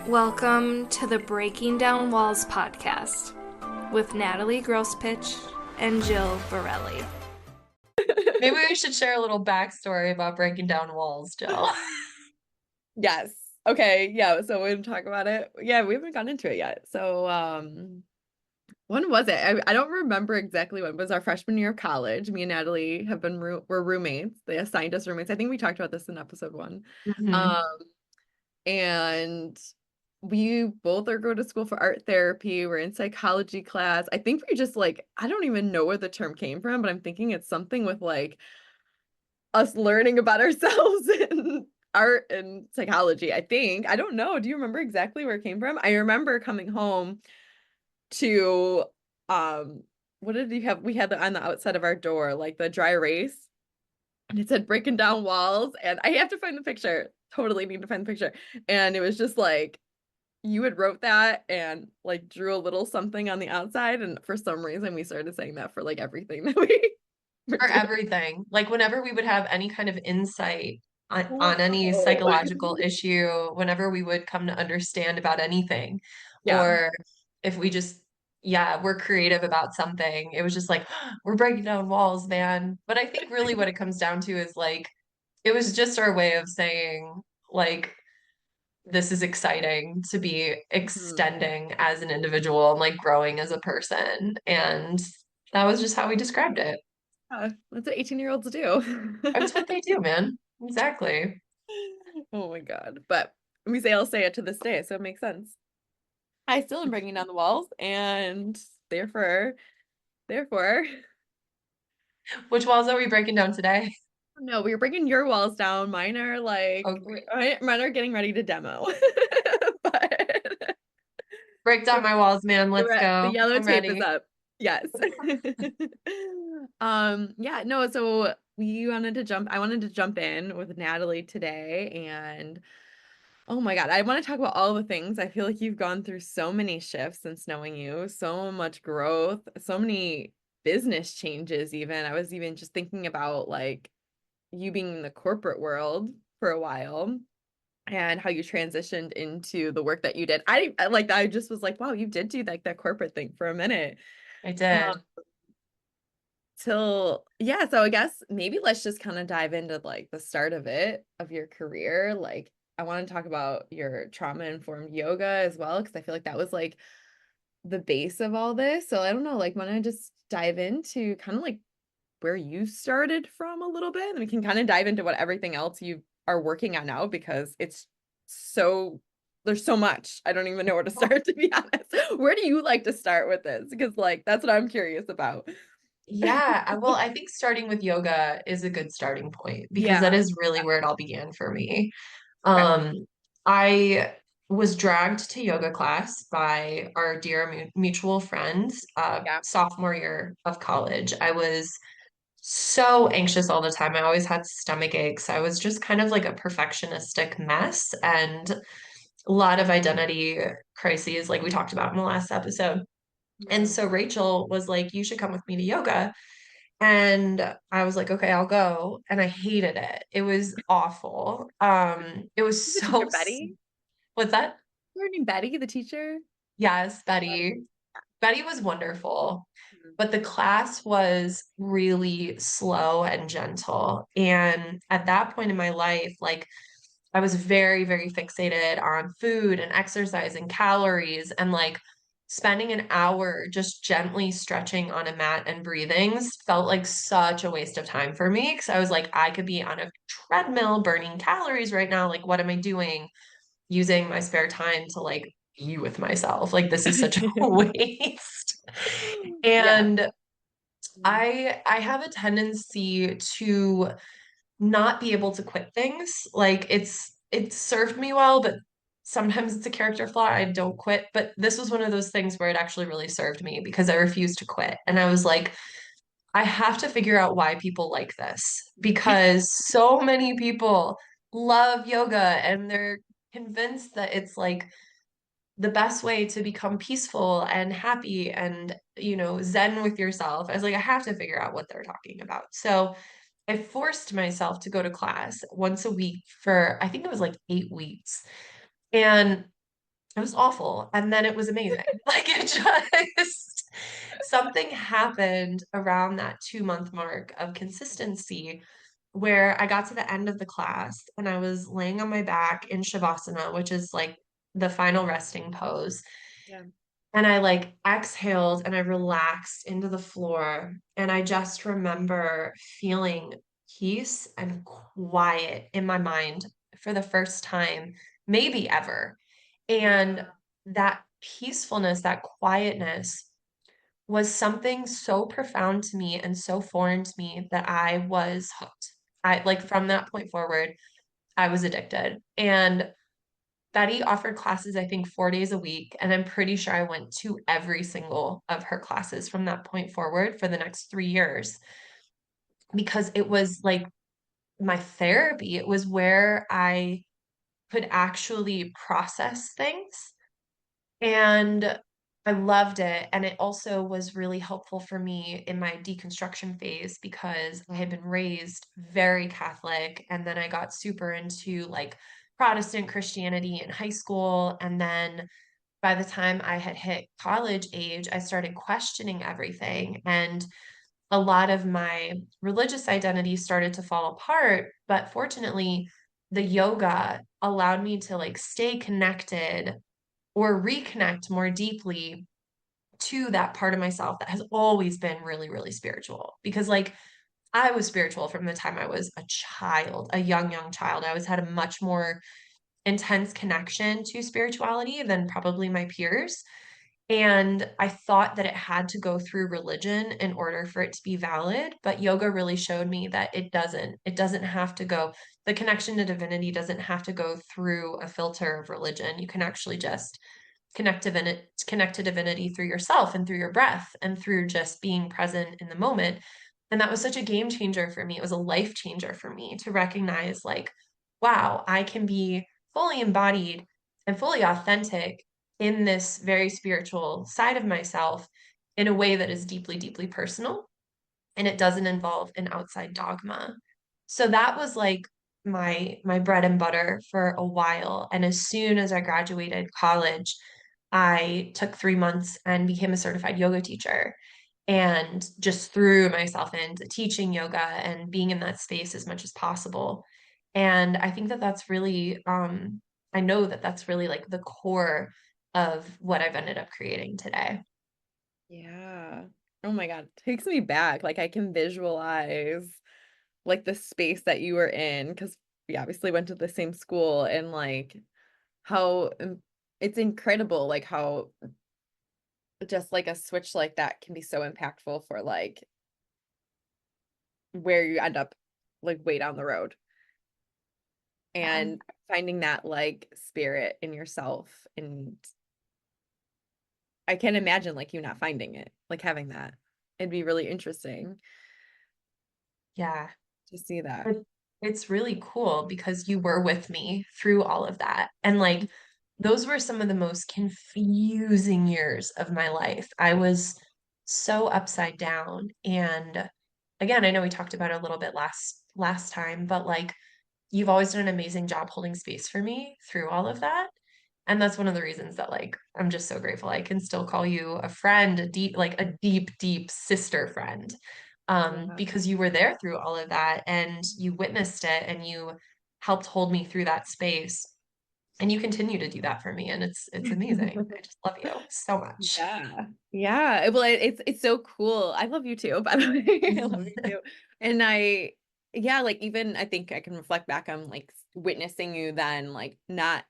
Welcome to the Breaking Down Walls podcast with Natalie Grospitch and Jill Barrile. Maybe we should share a little backstory about breaking down walls, Jill. Yes. Okay. Yeah. So we're gonna talk about it. Yeah, we haven't gotten into it yet. So, when was it? I don't remember exactly when. It was our freshman year of college. Me and Natalie have been were roommates. They assigned us roommates. I think we talked about this in episode one. Mhm. Um, and we both are going to school for art therapy. We're in psychology class. I think we just like, I don't even know where the term came from, but I'm thinking it's something with like us learning about ourselves in art and psychology, I think. I don't know. Do you remember exactly where it came from? I remember coming home to what did you have? We had on the outside of our door, like the dry erase, and it said breaking down walls. And I have to find the picture. Totally need to find the picture. And it was just like you had wrote that and like drew a little something on the outside. And for some reason we started saying that for like everything that we were For doing. everything. Like whenever we would have any kind of insight on any Whoa. psychological issue, whenever we would come to understand about anything, Yeah. or if we just, yeah, we're creative about something, it was just like, we're breaking down walls, man. But I think really what it comes down to is like, it was just our way of saying, like, this is exciting to be Mhm. extending as an individual and like growing as a person. And that was just how we described it. Yeah, that's what 18-year-olds do. That's what they do, man. Exactly. Oh my God. But I'll say it to this day, so it makes sense. I still am bringing down the walls, and therefore, Which walls are we breaking down today? no, we're bringing your walls down. Mine are like, Okay. mine are getting ready to demo. But Break down the, my walls, man. the, Let's the go. yellow I'm tape is ready. up. Yes. Yeah, no, so I wanted to jump in with Natalie today, and oh my God, I want to talk about all the things. I feel like you've gone through so many shifts since knowing you, so much growth, so many business changes even. I was even just thinking about like you being in the corporate world for a while and how you transitioned into the work that you did. I just was like, wow, you did do like that corporate thing for a minute. I Um, did. so I guess maybe let's just kind of dive into like the start of it of your career. Like I want to talk about your trauma informed yoga as well, because I feel like that was like the base of all this. So I don't know, like want to just dive into kind of like where you started from a little bit, and we can kind of dive into what everything else you are working on now because so there's so much. I don't even know where to start, to be honest. Where do you like to start with this? Because like that's what I'm curious about. Yeah, well, I think starting with yoga is a good starting point because that Yeah. is really where it all began for me. Okay. I was dragged to yoga class by our dear mutual friend, Yeah. sophomore year of college. I was so anxious all the time. I always had stomach aches. I was just kind of like a perfectionistic mess and a lot of identity crises, like we talked about in the last episode. And Yeah. so Rachel was like, you should come with me to yoga. And I was like, okay, I'll go. And I hated it. It was awful. It was The teacher so, Betty? what's that? Her name Betty, the teacher? Yes, Uh, Betty. Betty was wonderful, mhm. but the class was really slow and gentle. And at that point in my life, like I was very, very fixated on food and exercise and calories and like spending an hour just gently stretching on a mat and breathing felt like such a waste of time for me because I was like, I could be on a treadmill burning calories right now. Like, what am I doing? Using my spare time to like be with myself. Like, this is such a waste. Yeah. And Mhm. I have a tendency to not be able to quit things. Like it's served me well, but sometimes it's a character flaw. I don't quit. But this was one of those things where it actually really served me because I refused to quit. And I was like, I have to figure out why people like this because so many people love yoga and they're convinced that it's like the best way to become peaceful and happy and zen with yourself. I was like, I have to figure out what they're talking about. So I forced myself to go to class once a week for, I think it was like 8 weeks. And it was awful. And then it was amazing. Like it just, something happened around that 2 month mark of consistency where I got to the end of the class and I was laying on my back in Shavasana, which is like the final resting pose. Yeah. And I like exhaled and I relaxed into the floor. And I just remember feeling peace and quiet in my mind for the first time, maybe ever. And that peacefulness, that quietness was something so profound to me and so foreign to me that I was hooked. I like from that point forward, I was addicted. And Betty offered classes, I think, 4 days a week. And I'm pretty sure I went to every single of her classes from that point forward for the next 3 years because it was like my therapy. It was where I could actually process things. And I loved it. And it also was really helpful for me in my deconstruction phase because I had been raised very Catholic. And then I got super into like Protestant Christianity in high school. And then by the time I had hit college age, I started questioning everything. And a lot of my religious identity started to fall apart. But fortunately, the yoga allowed me to like stay connected or reconnect more deeply to that part of myself that has always been really, really spiritual. Because like I was spiritual from the time I was a child, a young child. I always had a much more intense connection to spirituality than probably my peers. And I thought that it had to go through religion in order for it to be valid, but yoga really showed me that it doesn't. It doesn't have to go, the connection to divinity doesn't have to go through a filter of religion. You can actually just connect to divinity through yourself and through your breath and through just being present in the moment. And that was such a game changer for me. It was a life changer for me to recognize like, wow, I can be fully embodied and fully authentic in this very spiritual side of myself in a way that is deeply, deeply personal. And it doesn't involve an outside dogma. So that was like my bread and butter for a while. And as soon as I graduated college, I took 3 months and became a certified yoga teacher and just threw myself into teaching yoga and being in that space as much as possible. And I think that that's really, I know that that's really like the core of what I've ended up creating today. Yeah. Oh my God. Takes me back. Like I can visualize like the space that you were in because we obviously went to the same school and like how it's incredible like how just like a switch like that can be so impactful for like where you end up like way down the road Yeah. and finding that like spirit in yourself. And I can't imagine like you not finding it, like having that. It'd be really interesting Yeah. to see that. It- It's really cool because you were with me through all of that. And like those were some of the most confusing years of my life. I was so upside down. And again, I know we talked about it a little bit last time, but like you've always done an amazing job holding space for me through all of that. And that's one of the reasons that like I'm just so grateful I can still call you a friend, a deep, deep sister friend. Yeah. Because you were there through all of that and you witnessed it and you helped hold me through that space. And you continue to do that for me. And it's amazing. I just love you so much. Yeah. Yeah. Well, it's so cool. I love you too, by the way. I love you too. And yeah, like even I think I can reflect back on like witnessing you then, like not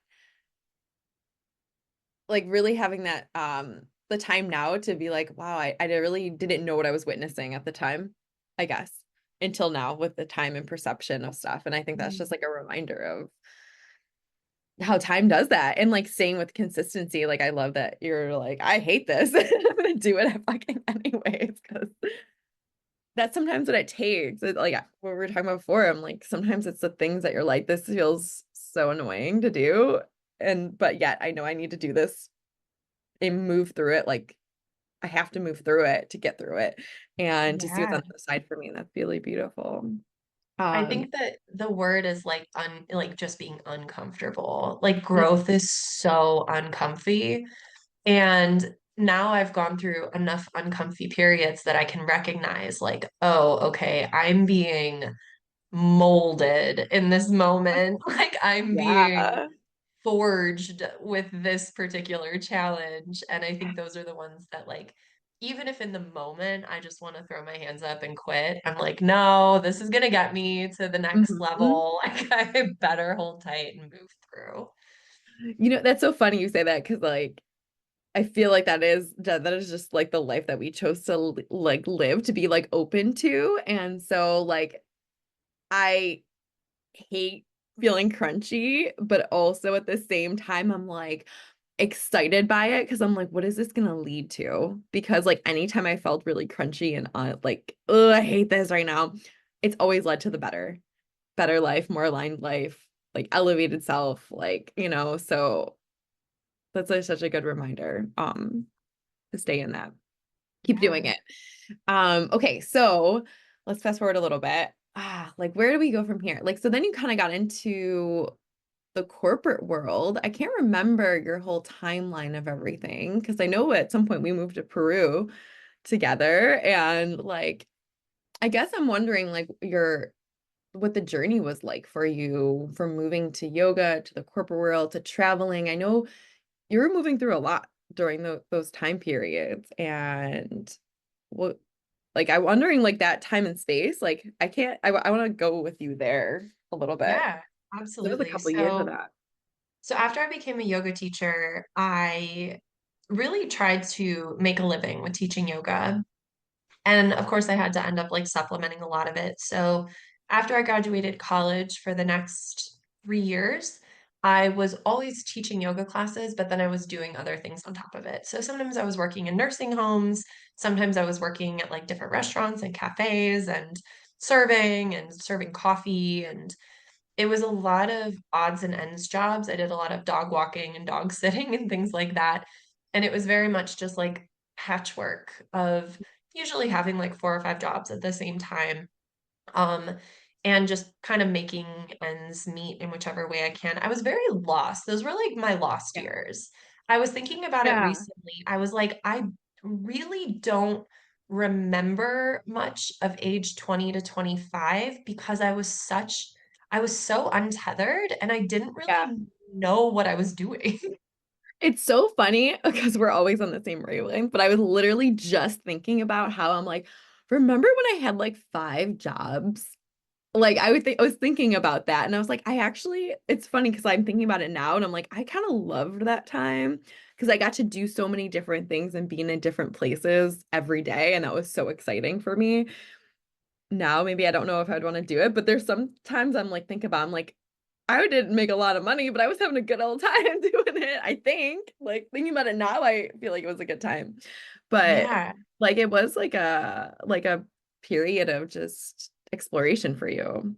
like really having that the time now to be like, wow, I really didn't know what I was witnessing at the time, I guess, until now with the time and perception of stuff. And I think that's just like a reminder of how time does that. And like staying with consistency. Like I love that you're like, I hate this. I'm gonna do it fucking anyways. Cause that's sometimes what it takes. Like what we were talking about before. I'm like, sometimes it's the things that you're like, this feels so annoying to do. And but yet I know I need to do this and move through it. Like I have to move through it to get through it and to see what's Yeah. on the other side for me. And that's really beautiful. I Um, think that the word is like like just being uncomfortable. Like mm, growth is so uncomfy. And now I've gone through enough uncomfy periods that I can recognize like, oh, okay, I'm being molded in this moment. Like I'm being yeah. forged with this particular challenge. And I think those are the ones that like, even if in the moment I just want to throw my hands up and quit, I'm like, no, this is gonna get me to the next Mhm. level. Like I better hold tight and move through. That's so funny you say that because like I feel like that is just like the life that we chose to like live to be like open to. And so like I hate feeling crunchy, but also at the same time I'm like excited by it because I'm like, what is this gonna lead to? Because like anytime I felt really crunchy and like, oh, I hate this right now, it's always led to the better life, more aligned life, like elevated self, like, so that's like such a good reminder to stay in that. Keep doing Yeah. it. Okay, so let's fast forward a little bit. Like where do we go from here? Like so then you kind of got into the corporate world. I can't remember your whole timeline of everything because I know at some point we moved to Peru together and like I guess I'm wondering like your what the journey was like for you from moving to yoga to the corporate world to traveling. I know you were moving through a lot during those time periods and what like I'm wondering like that time and space like I can't I want to go with you there a little bit. Yeah, There was a absolutely. couple years of that. So after I became a yoga teacher, I really tried to make a living with teaching yoga. And of course, I had to end up like supplementing a lot of it. So after I graduated college for the next 3 years, I was always teaching yoga classes, but then I was doing other things on top of it. So sometimes I was working in nursing homes, sometimes I was working at like different restaurants and cafes and serving coffee and it was a lot of odds and ends jobs. I did a lot of dog walking and dog sitting and things like that. And it was very much just like patchwork of usually having like 4 or 5 jobs at the same time. Um, and just kind of making ends meet in whichever way I can. I was very lost. Those were like my lost Yeah. years. I was thinking about it Yeah. recently. I was like, I really don't remember much of age 20 to 25 because I was so untethered and I didn't Yeah. really know what I was doing. It's so funny because we're always on the same wavelength, but I was literally just thinking about how I'm like, remember when I had like 5 jobs? Like I was thinking about that and I was like, it's funny because I'm thinking about it now and I'm like, I kind of loved that time because I got to do so many different things and be in different places every day. And that was so exciting for me. Now, maybe I don't know if I'd want to do it, but there's sometimes I'm like, I didn't make a lot of money, but I was having a good old time doing it, I think. Like thinking about it now, I feel like it was a good time. But Yeah. like it was like a period of just exploration for you.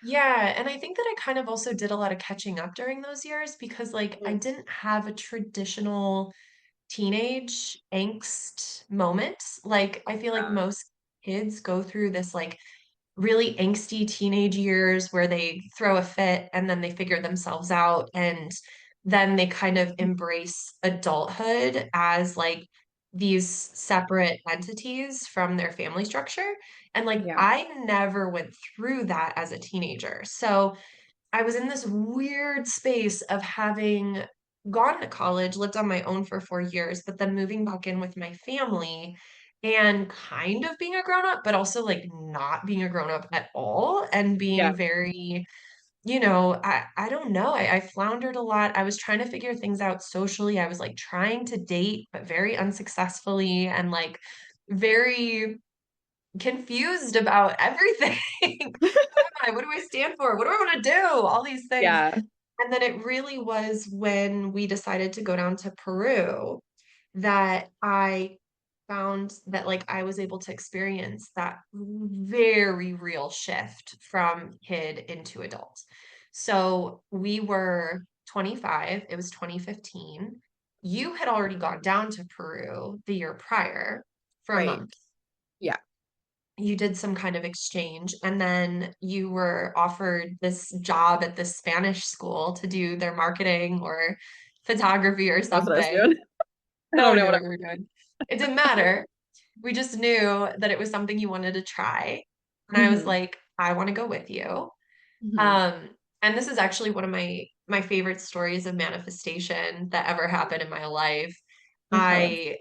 Yeah, and I think that I kind of also did a lot of catching up during those years because like I Mm. didn't have a traditional teenage angst moment. Like I feel like Yeah. most kids go through this like really angsty teenage years where they throw a fit and then they figure themselves out and then they kind of embrace adulthood as like these separate entities from their family structure. And like Yeah. I never went through that as a teenager. So I was in this weird space of having gone to college, lived on my own for 4 years, but then moving back in with my family and kind of being a grown up, but also like not being a grown up at all and Yeah. being very, I don't know. I floundered a lot. I was trying to figure things out socially. I was like trying to date, but very unsuccessfully and like very confused about everything. Who am I? What do I stand for? What do I want to do? All these things. Yeah. And then it really was when we decided to go down to Peru that I found that like I was able to experience that very real shift from kid into adult. So we were 25, it was 2015. You had already gone down to Peru the year prior for a Right. month. Yeah. you did some kind of exchange, and then you were offered this job at this Spanish school to do their marketing or photography or That's what I was something. doing. I No don't one know knew what what we were doing. It didn't matter. We just knew that it was something you wanted to try. And I was Mhm, like, I want to go with you. mhm. Um, and this is actually one of my favorite stories of manifestation that ever happened in my life. Okay.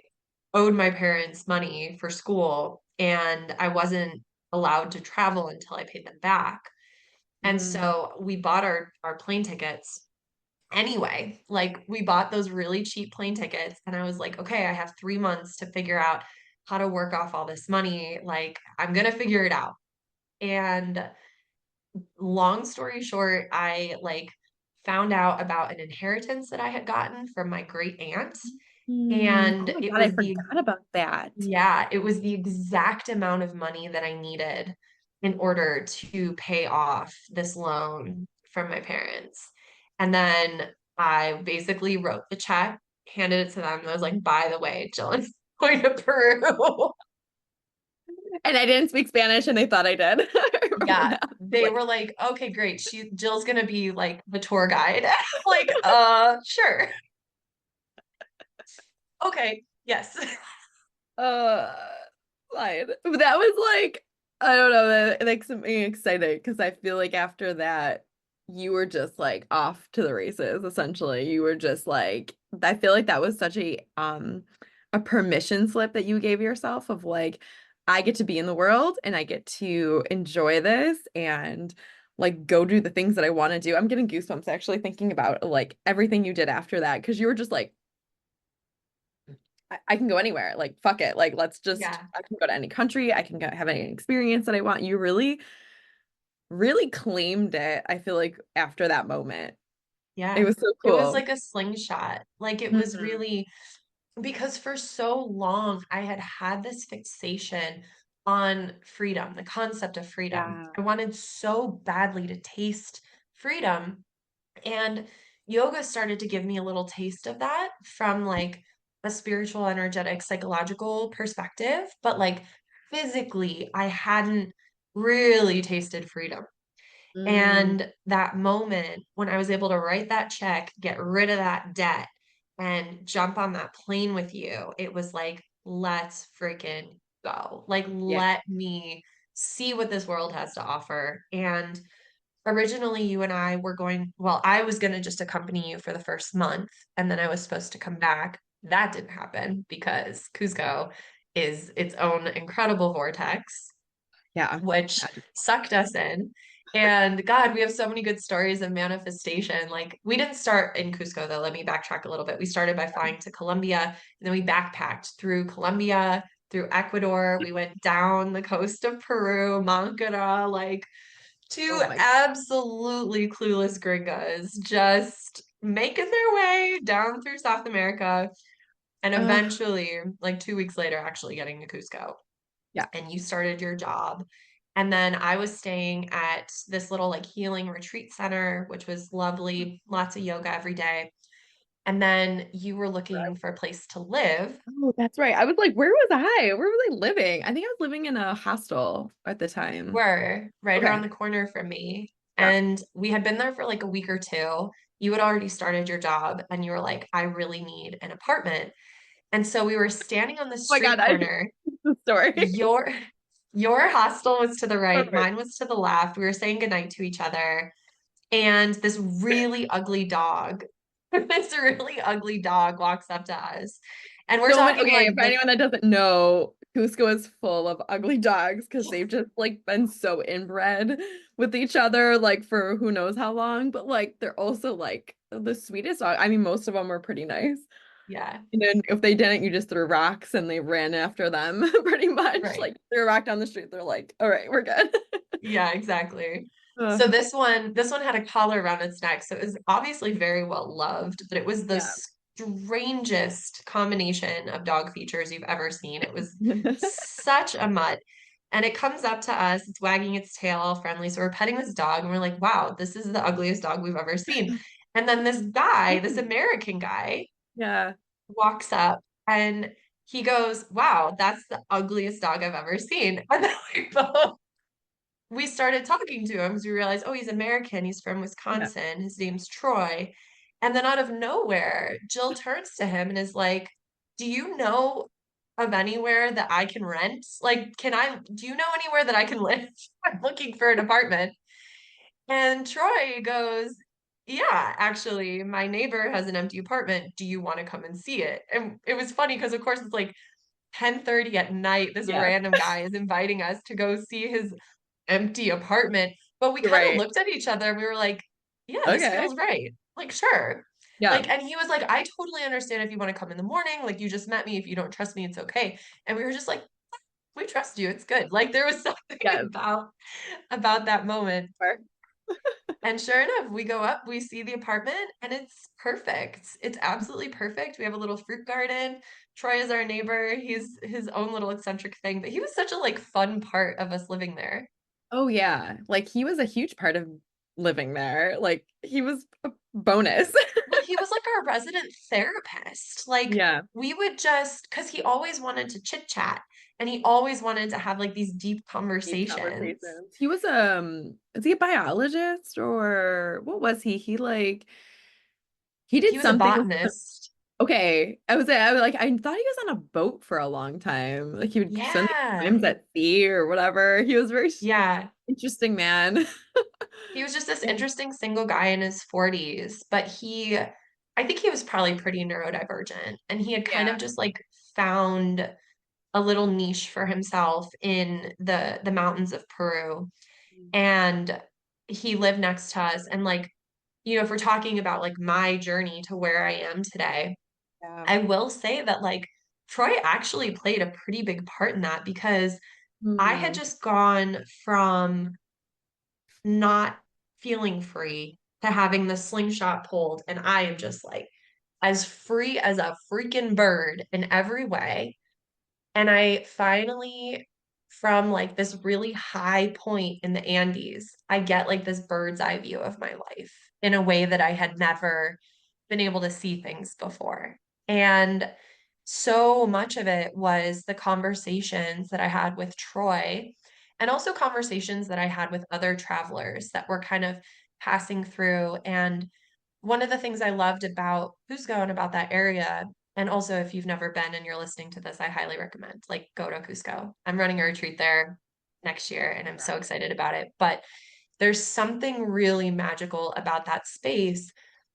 I owed my parents money for school, and I wasn't allowed to travel until I paid them back. And Mm. so we bought our plane tickets anyway. Like we bought those really cheap plane tickets, and I was like, okay, I have 3 months to figure out how to work off all this money. Like I'm gonna figure it out. And long story short, I like found out about an inheritance that I had gotten from my great aunt. Oh And my it God, I was the forgot about that. yeah, it was the exact amount of money that I needed in order to pay off this loan from my parents. And then I basically wrote the check, handed it to them, and I was like, by the way, Jill is going to Peru. And I didn't speak Spanish and they thought I did. I remember Yeah, that. they Like, were like, okay, great. Jill's gonna be like the tour guide. Like, sure. Okay, yes. uh, fine. But that was like, I don't know, that makes me excited because I feel like after that, you were just like off to the races, essentially. You were just like, I feel like that was such a permission slip that you gave yourself of like, I get to be in the world and I get to enjoy this and like go do the things that I want to do. I'm getting goosebumps actually thinking about like everything you did after that because you were just like, I can go anywhere. Like, fuck it. Like, let's just, Yeah, I can go to any country. I can go have any experience that I want. You really, really claimed it. I feel like after that moment, it yeah. was so It was cool. like a slingshot. Like it was Mhm. really because for so long I had had this fixation on freedom, the concept of freedom. Yeah. I wanted so badly to taste freedom. And yoga started to give me a little taste of that from like a spiritual, energetic, psychological perspective. But like physically, I hadn't really tasted freedom. Mm, And that moment when I was able to write that check, get rid of that debt, and jump on that plane with you, it was like, let's freaking go. Like, yeah. let me see what this world has to offer. And originally, you and I were going, well, I was going to just accompany you for the first month, and then I was supposed to come back. That didn't happen because Cusco is its own incredible vortex Yeah. which sucked us in. And God, we have so many good stories of manifestation. Like we didn't start in Cusco though. Let me backtrack a little bit. We started by flying to Colombia and then we backpacked through Colombia, through Ecuador. We went down the coast of Peru, Mancera, like two Oh my, absolutely clueless gringas just making their way down through South America and uh, eventually, like 2 weeks later, actually getting to Cusco yeah. and you started your job. And then I was staying at this little like healing retreat center, which was lovely, lots of yoga every day. And then you were looking for a place to live. Oh, that's right. I was like, where was I? Where was I living? I think I was living in a hostel at the You time. were right around Okay. the corner from me. Yeah. And we had been there for like a week or two. You had already started your job and you were like, I really need an apartment. And so we were standing on the Oh my God, street I corner. the story. Your your hostel was to the right, Perfect. mine was to the left. We were saying goodnight to each other. And this really ugly dog, this really ugly dog walks up to us. And we're So many, talking okay, like for anyone that doesn't know, Cusco is full of ugly dogs because they've just like been so inbred with each other, like for who knows how long, but like they're also like the sweetest dog. I mean, most of them were pretty nice. yeah, And then if they didn't, you just threw rocks and they ran after them pretty much. right. Like threw a rock down the street, they're like, all right, we're good. Yeah, exactly. Uh, So this one had a collar around its neck, so it was obviously very well loved, but it was the yeah. strangest combination of dog features you've ever seen. It was such a mutt. And it comes up to us, it's wagging its tail all friendly. So we're petting this dog and we're like, wow, this is the ugliest dog we've ever seen. And then this guy, this American guy, Yeah. walks up and he goes, wow, that's the ugliest dog I've ever seen. And then we started talking to him because we realized, oh, he's American. He's from Yeah. Wisconsin. His name's Troy. And then out of nowhere, Jill turns to him and is like, do you know of anywhere that I can rent? Like, do you know anywhere that I can live? I'm looking for an apartment. And Troy goes, yeah, actually, my neighbor has an empty apartment. Do you want to come and see it? And it was funny because, of course, it's like 10:30 at night. This Yeah. random guy is inviting us to go see his empty apartment. But we kind of Right. looked at each other and we were like, yeah, this Okay. feels right. Like, sure. Yeah. Like, and he was like, I totally understand if you want to come in the morning. Like, you just met me. If you don't trust me, it's okay. And we were just like, we trust you. It's good. Like, there was something Yeah. about that moment. Sure. And sure enough, we go up, we see the apartment, and it's perfect. It's absolutely perfect. We have a little fruit garden. Troy is our neighbor. He's his own little eccentric thing, but he was such a like fun part of us living there. Oh yeah. Like he was a huge part of living there. Like he was a bonus. Well, he was like our resident therapist. Like Yeah. we would just, because he always wanted to chit chat and he always wanted to have like these deep Deep conversations. conversations. He was is he a biologist or what was he? He He did was a something with botanist. okay. I was like I thought he was on a boat for a long time. Like he would spend Yeah. times at sea or whatever. He was a very Yeah. interesting man. He was just this Yeah. interesting single guy in his 40s, but I think he was probably pretty neurodivergent and he had kind Yeah. of just like found a little niche for himself in the mountains of Peru. And he lived next to us. And like, if we're talking about like my journey to where I am today, Yeah. I will say that like Troy actually played a pretty big part in that because I had Hmm. just gone from not feeling free to having the slingshot pulled. And I am just like as free as a freaking bird in every way. And I finally, from like this really high point in the Andes, I get like this bird's eye view of my life in a way that I had never been able to see things before. And so much of it was the conversations that I had with Troy and also conversations that I had with other travelers that were kind of passing through. And one of the things I loved about Cusco and about that area, and also if you've never been and you're listening to this, I highly recommend like go to Cusco. I'm running a retreat there next year and I'm so excited about it. But there's something really magical about that space,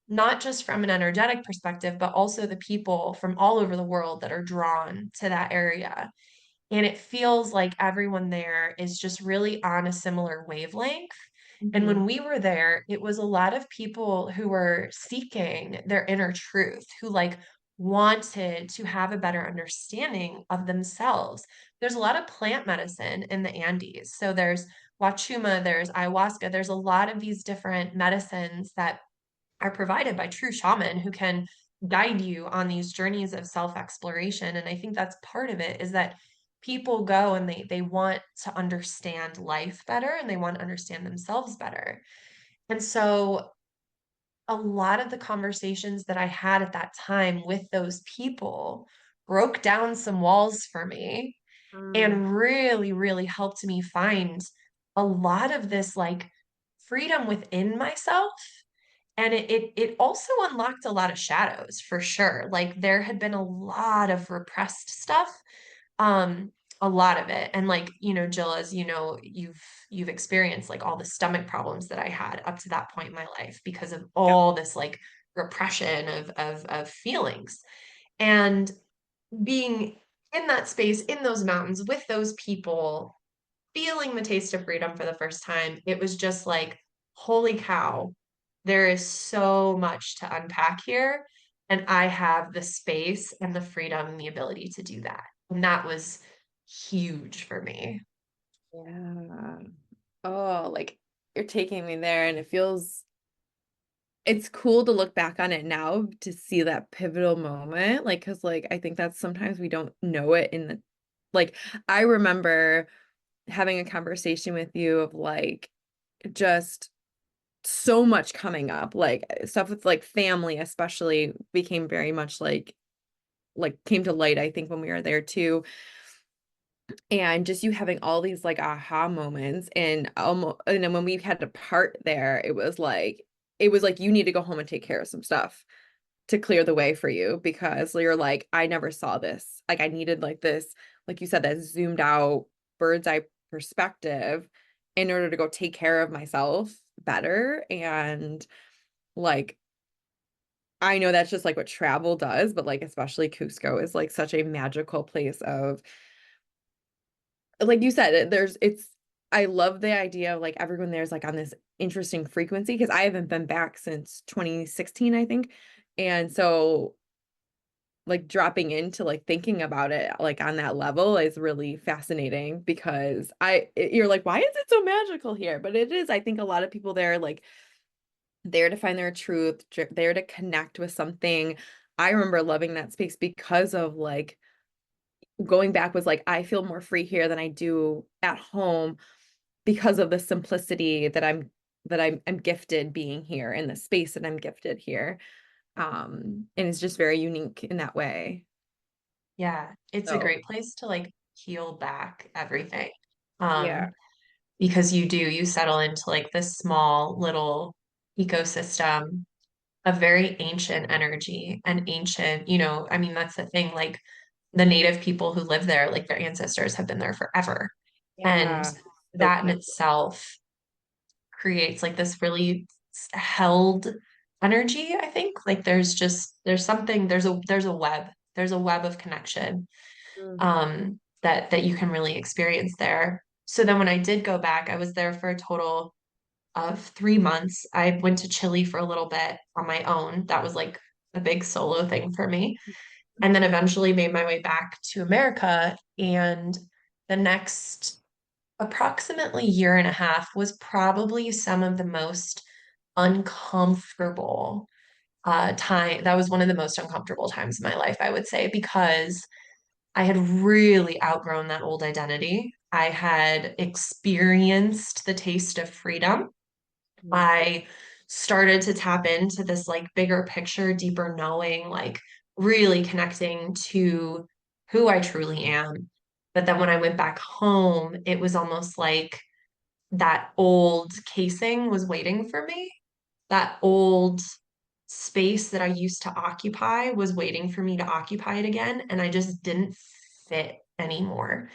not just from an energetic perspective, but also the people from all over the world that are drawn to that area. And it feels like everyone there is just really on a similar wavelength. And Hmm. when we were there, it was a lot of people who were seeking their inner truth, who like wanted to have a better understanding of themselves. There's a lot of plant medicine in the Andes. So there's Wachuma, there's ayahuasca, there's a lot of these different medicines that are provided by true shaman who can guide you on these journeys of self-exploration. And I think that's part of it is that people go and they want to understand life better and they want to understand themselves better. And so a lot of the conversations that I had at that time with those people broke down some walls for me Mm. and really, really helped me find a lot of this like freedom within myself. And it also unlocked a lot of shadows for sure. Like there had been a lot of repressed stuff, um, a lot of it. And like, Jill, as you know, you've experienced like all the stomach problems that I had up to that point in my life because of Yeah. all this like repression of feelings. And being in that space, in those mountains with those people, feeling the taste of freedom for the first time, it was just like, holy cow, there is so much to unpack here. And I have the space and the freedom and the ability to do that. And that was huge for me. Yeah. Oh, like you're taking me there and it's cool to look back on it now to see that pivotal moment. Like, cause like I think that sometimes we don't know it in the like I remember having a conversation with you of like just so much coming up, like stuff with like family especially became very much like like came to light, I think, when we were there too. And just you having all these like aha moments, and almost, and then when we had to part there, it was like you need to go home and take care of some stuff to clear the way for you, because you're like, I never saw this. Like I needed like this, like you said, that zoomed out bird's eye perspective in order to go take care of myself better. And like I know that's just like what travel does, but like especially Cusco is like such a magical place of, like you said, I love the idea of like everyone there's like on this interesting frequency, because I haven't been back since 2016, I think. And so like dropping into like thinking about it like on that level is really fascinating, because you're like, why is it so magical here? But it is. I think a lot of people there like there to find their truth, there to connect with something. I remember loving that space because of like going back was like, I feel more free here than I do at home, because of the simplicity I'm gifted being here in the space that I'm gifted here. And it's just very unique in that way. Yeah, it's a So great place to like heal back everything. yeah. Um, because you settle into like this small little ecosystem of very ancient energy and ancient, I mean, that's the thing, like the native people who live there, like their ancestors have been there forever. And Yeah. So that in connected. itself creates like this really held energy, I think. Like there's something, there's a web of connection that you can really experience there. So then when I did go back, I was there for a total of 3 months. I went to Chile for a little bit on my own. That was like a big solo thing for me. And then eventually made my way back to America. And the next approximately year and a half was probably some of the most uncomfortable time. That was one of the most uncomfortable times in my life, I would say, because I had really outgrown that old identity. I had experienced the taste of freedom. I started to tap into this like bigger picture, deeper knowing, like really connecting to who I truly am. But then when I went back home, it was almost like that old casing was waiting for me. That old space that I used to occupy was waiting for me to occupy it again. And I just didn't fit anymore.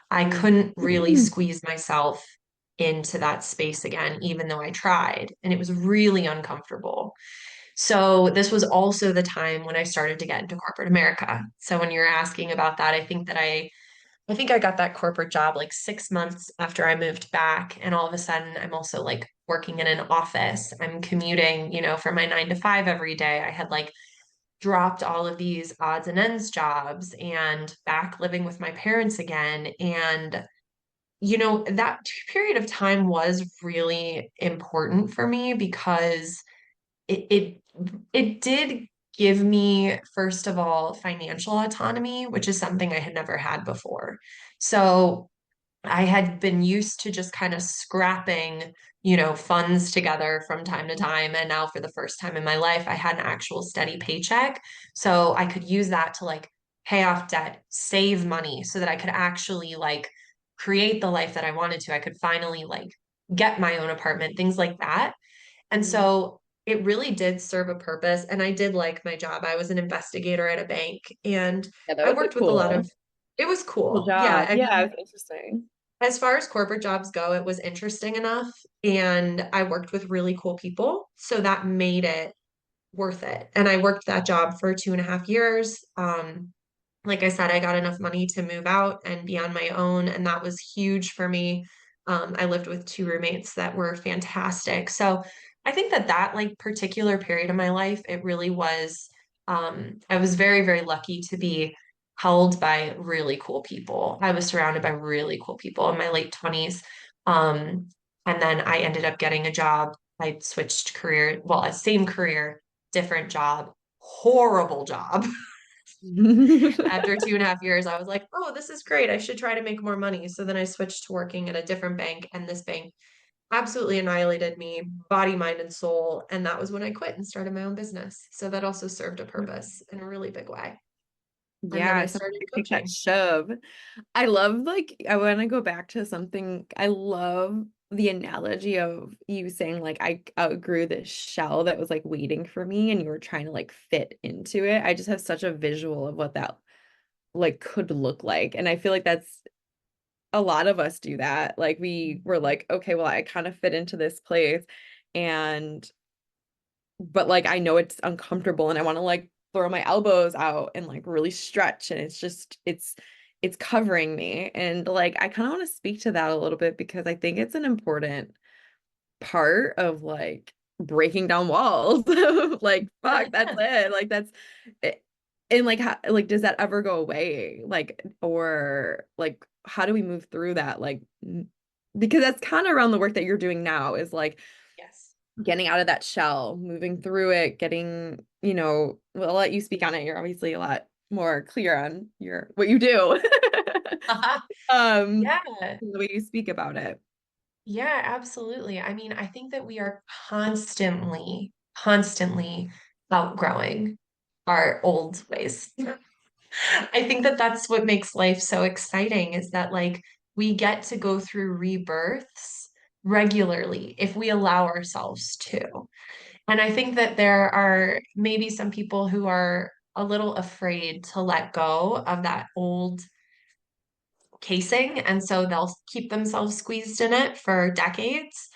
I couldn't really squeeze myself into that space again, even though I tried. And it was really uncomfortable. So this was also the time when I started to get into corporate America. So when you're asking about that, I think I got that corporate job like 6 months after I moved back. And all of a sudden, I'm also like working in an office. I'm commuting, for my 9 to 5 every day. I had like dropped all of these odds and ends jobs and back living with my parents again. And, that period of time was really important for me because it, it, it did give me, first of all, financial autonomy, which is something I had never had before. So I had been used to just kind of scrapping, funds together from time to time. And now for the first time in my life, I had an actual steady paycheck. So I could use that to like pay off debt, save money so that I could actually like create the life that I wanted to. I could finally like get my own apartment, things like that. And Mhm. so it really did serve a purpose. And I did like my job. I was an investigator at a bank and Yeah, that I was a worked with a lot of, it was cool cool. Yeah. job. I Yeah, mean, it was interesting. as far as corporate jobs go, it was interesting enough. And I worked with really cool people. So that made it worth it. And I worked that job for 2.5 years. Like I said, I got enough money to move out and be on my own, and that was huge for me. I lived with two roommates that were fantastic. So I think that like particular period of my life, it really was, I was very, very lucky to be held by really cool people. I was surrounded by really cool people in my late 20s. Um, and then I ended up getting a job. I switched career, well, a same career, different job, horrible job. After 2.5 years, I was like, oh, this is great. I should try to make more money. So then I switched to working at a different bank, and this bank absolutely annihilated me, body, mind, and soul. And that was when I quit and started my own business. So that also served a purpose in a really big way. And then Yeah, I sometimes started I take that coaching. shove. I love like I want to go back to something. I love the analogy of you saying like I outgrew this shell that was like waiting for me and you were trying to like fit into it. I just have such a visual of what that like could look like. And I feel like that's a lot of us do that. Like we were like, okay, well, I kind of fit into this place and but like I know it's uncomfortable and I want to like throw my elbows out and like really stretch and it's just it's covering me and like I kind of want to speak to that a little bit because I think it's an important part of like breaking down walls. Like fuck, that's it. Like that's it. And like how, like does that ever go away? Like or like how do we move through that? Like because that's kind of around the work that you're doing now is like Yes. getting out of that shell, moving through it, getting, you know, well, I'll let you speak on it. You're obviously a lot more clear on your what you do. Um, Yeah. the way you speak about it. Yeah, absolutely. I mean, I think that we are constantly outgrowing our old ways. I think that that's what makes life so exciting is that like we get to go through rebirths regularly if we allow ourselves to. And I think that there are maybe some people who are a little afraid to let go of that old casing. And so they'll keep themselves squeezed in it for decades.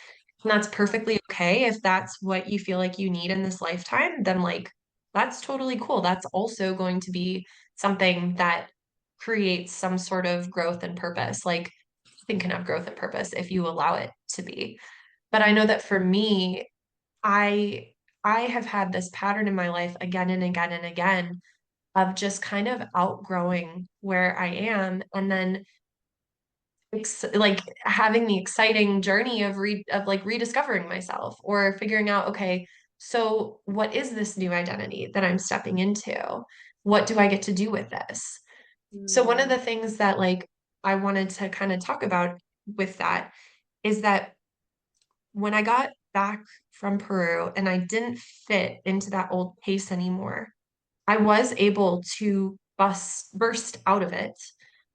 And that's perfectly okay. If that's what you feel like you need in this lifetime, then like that's totally cool. That's also going to be something that creates some sort of growth and purpose. Like thing can have growth and purpose if you allow it to be. But I know that for me, I I have had this pattern in my life again and again and again of just kind of outgrowing where I am and then like having the exciting journey of like rediscovering myself or figuring out, okay, so what is this new identity that I'm stepping into? What do I get to do with this? So one of Mm. the things that like I wanted to kind of talk about with that is that when I got back from Peru and I didn't fit into that old pace anymore, I was able to burst out of it,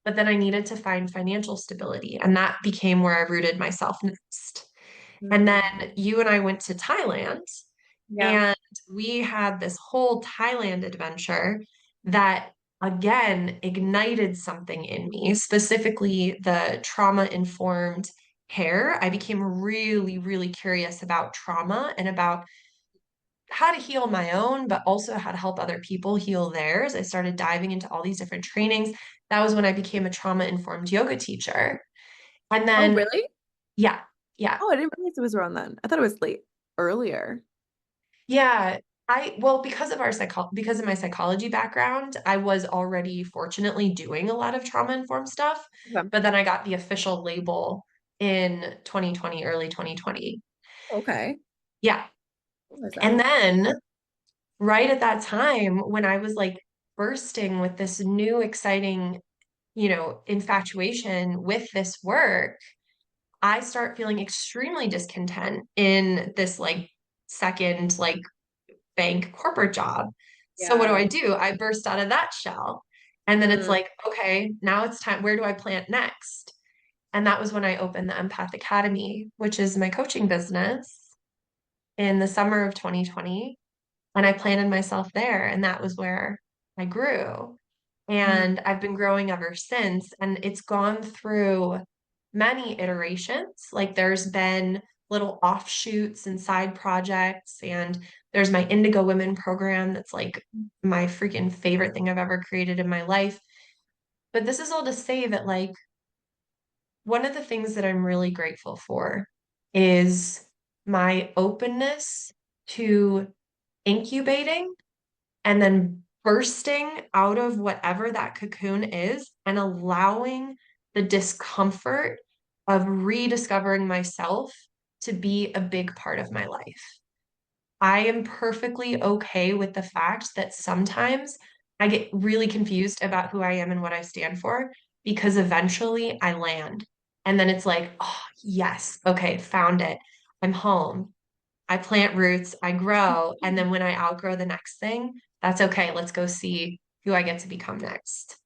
but then I needed to find financial stability, and that became where I rooted myself next. And then Mm. you and I went to Thailand, Yeah. and we had this whole Thailand adventure that again ignited something in me, specifically the trauma-informed hair. I became really, really curious about trauma and about how to heal my own, but also how to help other people heal theirs. I started diving into all these different trainings. That was when I became a trauma-informed yoga teacher. And Oh, then, really? yeah, yeah, Oh, I didn't realize it was around then. I thought it was late earlier. yeah. Well, because of my psychology background, I was already fortunately doing a lot of trauma-informed stuff, Okay. but then I got the official label in 2020, early 2020. Okay. Yeah. What was that? And then right at that time when I was like bursting with this new exciting, infatuation with this work, I start feeling extremely discontent in this like second like bank corporate job. So what Yeah. do? I burst out of that shell. And then it's Mm. like, okay, now it's time. Where do I plant next? And that was when I opened the Empath Academy, which is my coaching business in the summer of 2020. And I planted myself there, and that was where I grew. Mm. And I've been growing ever since. And it's gone through many iterations. Like there's been little offshoots and side projects. And there's my Indigo Women program that's like my freaking favorite thing I've ever created in my life. But this is all to say that, like, one of the things that I'm really grateful for is my openness to incubating and then bursting out of whatever that cocoon is and allowing the discomfort of rediscovering myself to be a big part of my life. I am perfectly okay with the fact that sometimes I get really confused about who I am and what I stand for because eventually I land. And then it's like, oh, yes, okay, found it. I'm home. I plant roots, I grow, and then when I outgrow the next thing, that's okay. Let's go see who I get to become next.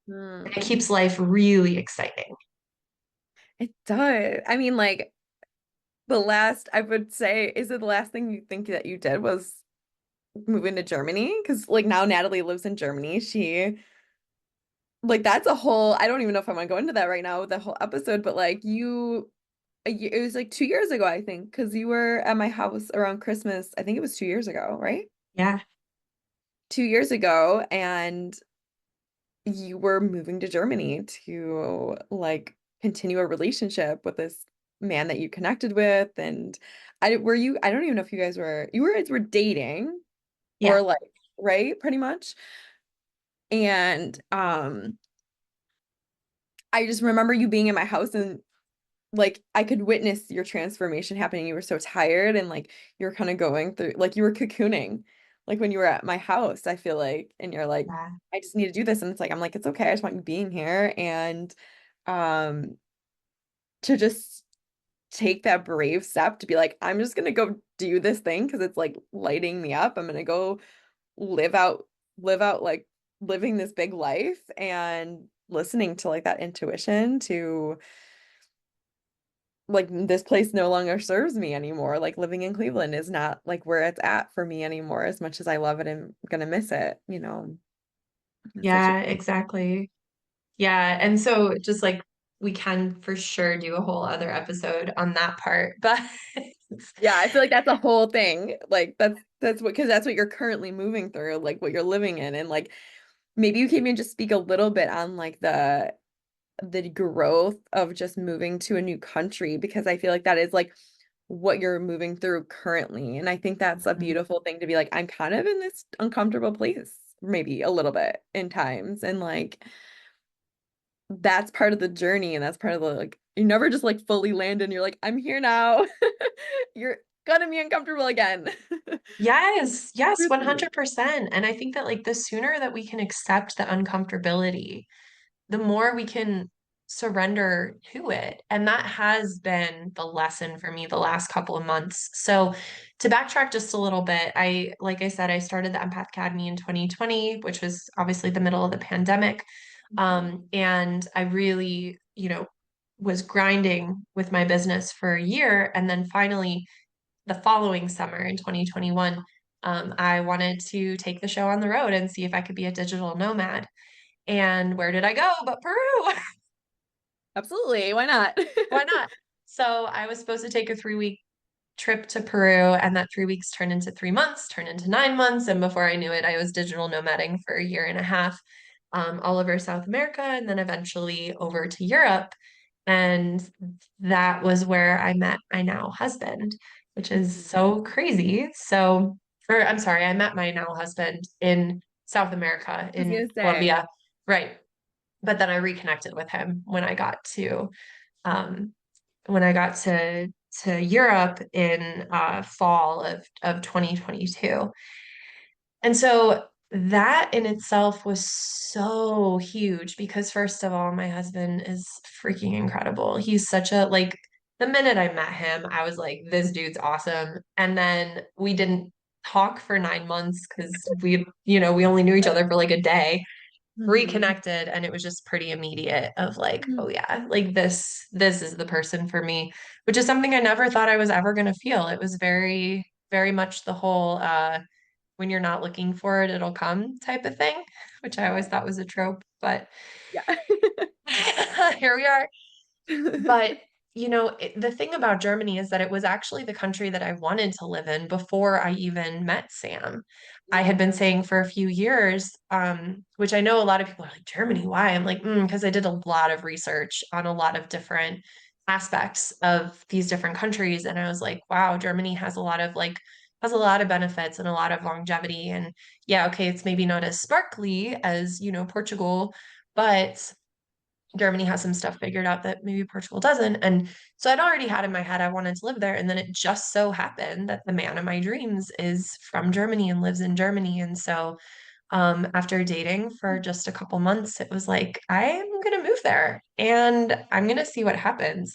And it Hmm. keeps life really exciting. It does. I mean, like the last, I would say, is it the last thing you think that you did was move into Germany? Because like now Natalie lives in Germany. She like that's a whole, I don't even know if I want to go into that right now with the whole episode, but like it was like 2 years ago, I think, because you were at my house around Christmas. I think it was 2 years ago, right? Yeah. 2 years ago, and you were moving to Germany to like continue a relationship with this man that you connected with. And I don't even know if you guys were dating Yeah. or like, right? Pretty much. And I just remember you being in my house and like I could witness your transformation happening. You were so tired and like you were kind of going through like you were cocooning like when you were at my house, I feel like, and you're like, Yeah. I just need to do this. And it's like, I'm like, it's okay. I just want you being here. And um to just take that brave step to be like, I'm just gonna go do this thing because it's like lighting me up. I'm gonna go live out, live out like living this big life and listening to like that intuition to like this place no longer serves me anymore. Like living in Cleveland is not like where it's at for me anymore, as much as I love it and gonna miss it, you know. It's such a Yeah, exactly. Yeah. And so just like we can for sure do a whole other episode on that part. But yeah, I feel like that's a whole thing. Like that's what because that's what you're currently moving through, like what you're living in. And like maybe you can even just speak a little bit on like the growth of just moving to a new country because I feel like that is like what you're moving through currently. And I think that's a beautiful thing to be like, I'm kind of in this uncomfortable place, maybe a little bit in times. And like that's part of the journey and that's part of the like you never just like fully land and you're like, I'm here now. You're gonna be uncomfortable again. yes, yes, Truthfully. 100%. And I think that like the sooner that we can accept the uncomfortability, the more we can surrender to it. And that has been the lesson for me the last couple of months. So to backtrack just a little bit, like I said, I started the Empath Academy in 2020, which was obviously the middle of the pandemic. And I really, was grinding with my business for a year. And then finally, the following summer in 2021, I wanted to take the show on the road and see if I could be a digital nomad. And where did I go but Peru? Absolutely. Why not? Why not? So I was supposed to take a 3-week trip to Peru, and that 3 weeks turned into 3 months, turned into 9 months. And before I knew it, I was digital nomading for a year and a half, all over South America, and then eventually over to Europe. And that was where I met my now husband, which is Mhm. so crazy. Or I'm sorry, I met my now husband in South America, I was in gonna say, Colombia. Right. But then I reconnected with him um, when I got to Europe in fall of 2022. And so that in itself was so huge because first of all, my husband is freaking incredible. He's such a like the minute I met him, I was like, this dude's awesome. And then we didn't talk for 9 months because we only knew each other for like a day, mhm. reconnected, and it was just pretty immediate of like, oh yeah, like this is the person for me, which is something I never thought I was ever going to feel. It was very, very much the whole when you're not looking for it, it'll come type of thing, which I always thought was a trope, but Yeah. here we are. But the thing about Germany is that it was actually the country that I wanted to live in before I even met Sam. I had been saying for a few years, which I know a lot of people are like, Germany, why? I'm like, because I did a lot of research on a lot of different aspects of these different countries. And I was like, wow, Germany has a lot of benefits and a lot of longevity. And yeah, okay, it's maybe not as sparkly as, Portugal, but Germany has some stuff figured out that maybe Portugal doesn't. And so I'd already had in my head I wanted to live there. And then it just so happened that the man of my dreams is from Germany and lives in Germany. And so after dating for just a couple months, it was like, I'm going to move there and I'm going to see what happens.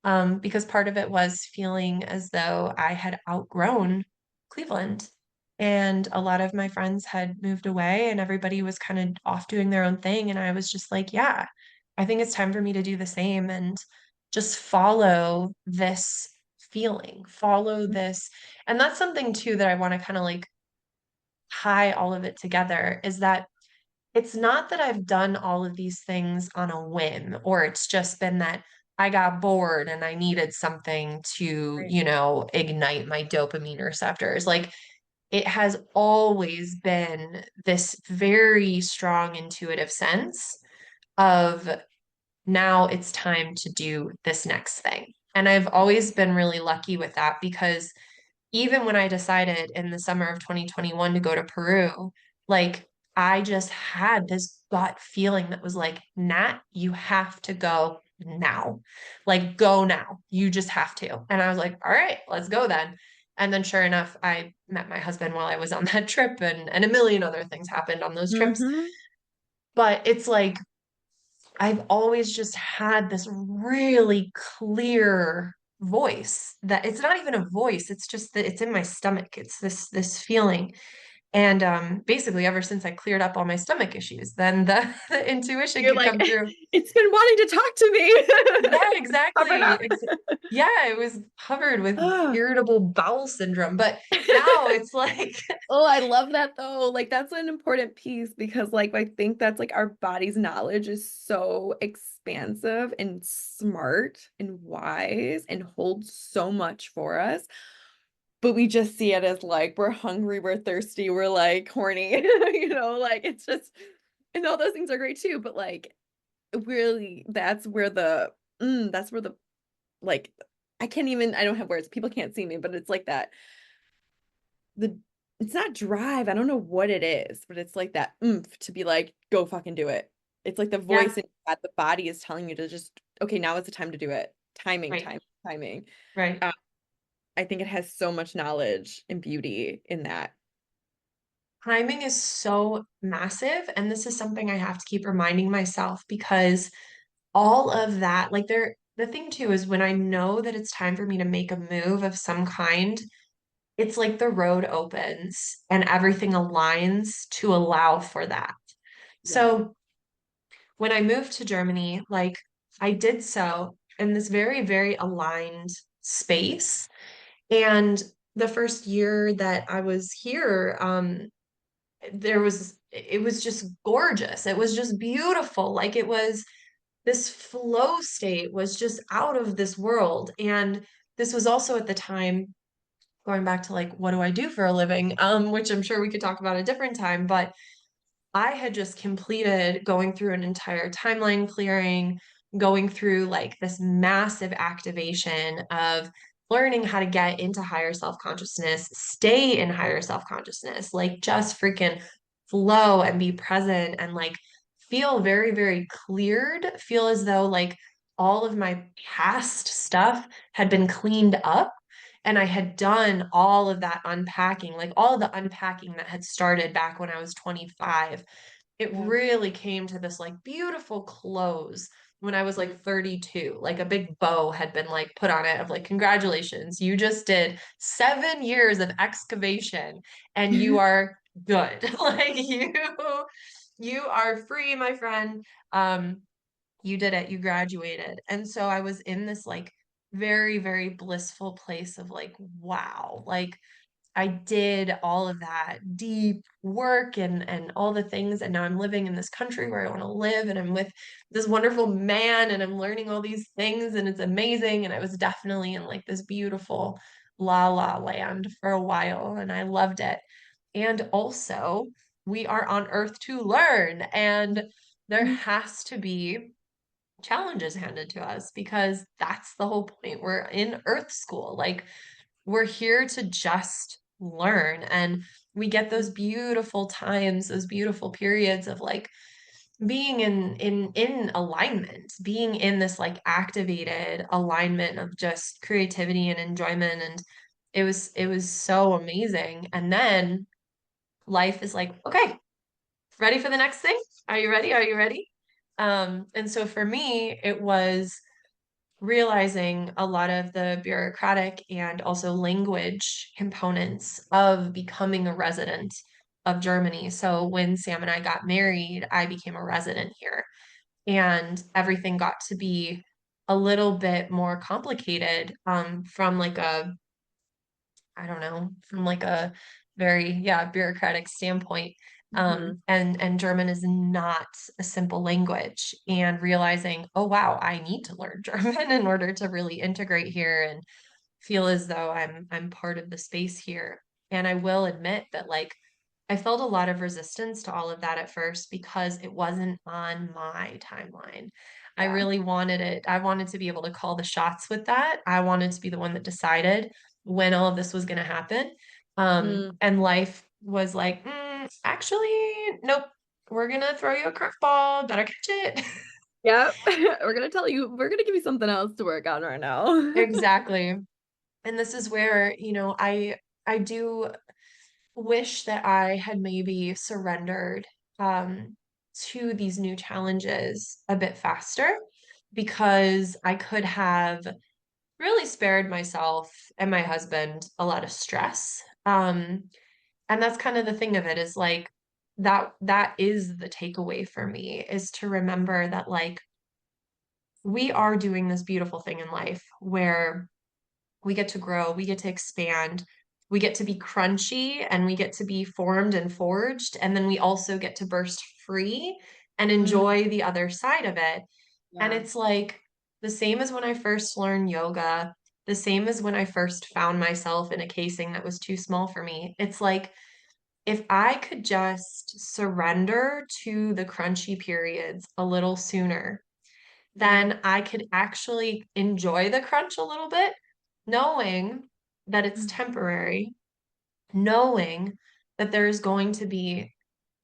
Because part of it was feeling as though I had outgrown Cleveland. and a lot of my friends had moved away and everybody was kind of off doing their own thing. And I was just like, yeah, I think it's time for me to do the same and just follow this feeling, follow this. And that's something too that I want to kind of like tie all of it together is that it's not that I've done all of these things on a whim, or it's just been that I got bored and I needed something to, Right. you know, ignite my dopamine receptors. Like it has always been this very strong intuitive sense of now it's time to do this next thing. And I've always been really lucky with that because even when I decided in the summer of 2021 to go to Peru, like I just had this gut feeling that was like, Nat, you have to go now. Like, go now. You just have to. And I was like, all right, let's go then. And then sure enough, I met my husband while I was on that trip and a million other things happened on those trips. Mm-hmm. But it's like I've always just had this really clear voice that it's not even a voice, it's just that it's in my stomach. It's this feeling. And basically ever since I cleared up all my stomach issues, then the intuition You're could like, come through. it's been wanting to talk to me. Yeah, Cover it exactly. up. Yeah, it was covered with Ah. irritable bowel syndrome, but now it's like Oh, I love that though. Like that's an important piece because like I think that's like our body's knowledge is so expansive and smart and wise and holds so much for us. But we just see it as like we're hungry, we're thirsty, we're like horny, like it's just and all those things are great too, but like really that's where the like I don't have words. People can't see me, but it's like that the it's not drive. I don't know what it is, but it's like that oomph to be like, go fucking do it. It's like the yeah, voice in that the body is telling you to just, okay, now is the time to do it. Timing, right, time, timing. right. Uh, I think it has so much knowledge and beauty in that. Timing is so massive, and this is something I have to keep reminding myself because all of that, like the thing too is when I know that it's time for me to make a move of some kind, it's like the road opens and everything aligns to allow for that. Yeah. So when I moved to Germany, like I did so in this very, very aligned space. And the first year that I was here, it was just gorgeous. It was just beautiful. Like it was this flow state was just out of this world. And this was also at the time going back to like, what do I do for a living? Which I'm sure we could talk about a different time, but I had just completed going through an entire timeline clearing, going through like this massive activation of learning how to get into higher self consciousness, stay in higher self consciousness, like just freaking flow and be present and like feel very, very cleared, feel as though like all of my past stuff had been cleaned up and I had done all of that unpacking, like all of the unpacking that had started back when I was 25. It Yeah. really came to this like beautiful close when I was like 32. Like a big bow had been like put on it of like, congratulations, you just did 7 years of excavation and you are good. Like you are free, my friend. You did it, you graduated. And so I was in this like very, very blissful place of like, wow, like I did all of that deep work and all the things. And now I'm living in this country where I want to live and I'm with this wonderful man and I'm learning all these things and it's amazing. And I was definitely in like this beautiful la la land for a while and I loved it. And also, we are on earth to learn and there has to be challenges handed to us because that's the whole point. We're in earth school. Like we're here to just learn and we get those beautiful times, those beautiful periods of like being in alignment, being in this like activated alignment of just creativity and enjoyment and it was so amazing. And then life is like, okay, ready for the next thing? Are you ready? Are you ready? And so for me, it was realizing a lot of the bureaucratic and also language components of becoming a resident of Germany. So when Sam and I got married, I became a resident here, and everything got to be a little bit more complicated from like a, I don't know, from like a very, yeah, bureaucratic standpoint. Mhm. And German is not a simple language, and realizing, oh wow, I need to learn German in order to really integrate here and feel as though I'm part of the space here. And I will admit that like I felt a lot of resistance to all of that at first because it wasn't on my timeline. I Yeah. really wanted it. I wanted to be able to call the shots with that. I wanted to be the one that decided when all of this was going to happen. Mm. And life was like, actually, nope, we're going to throw you a curveball. Better catch it. Yep. We're gonna give you something else to work on right now. Exactly. And this is where, I do wish that I had maybe surrendered to these new challenges a bit faster, because I could have really spared myself and my husband a lot of stress. And that's kind of the thing of it, is like that is the takeaway for me, is to remember that like we are doing this beautiful thing in life where we get to grow, we get to expand, we get to be crunchy, and we get to be formed and forged. And then we also get to burst free and Mm, enjoy the other side of it. And yeah. it's like the same as when I first learned yoga, the same as when I first found myself in a casing that was too small for me. It's like if I could just surrender to the crunchy periods a little sooner, Mm, then I could actually enjoy the crunch a little bit, knowing that it's mm, temporary, knowing that there's going to be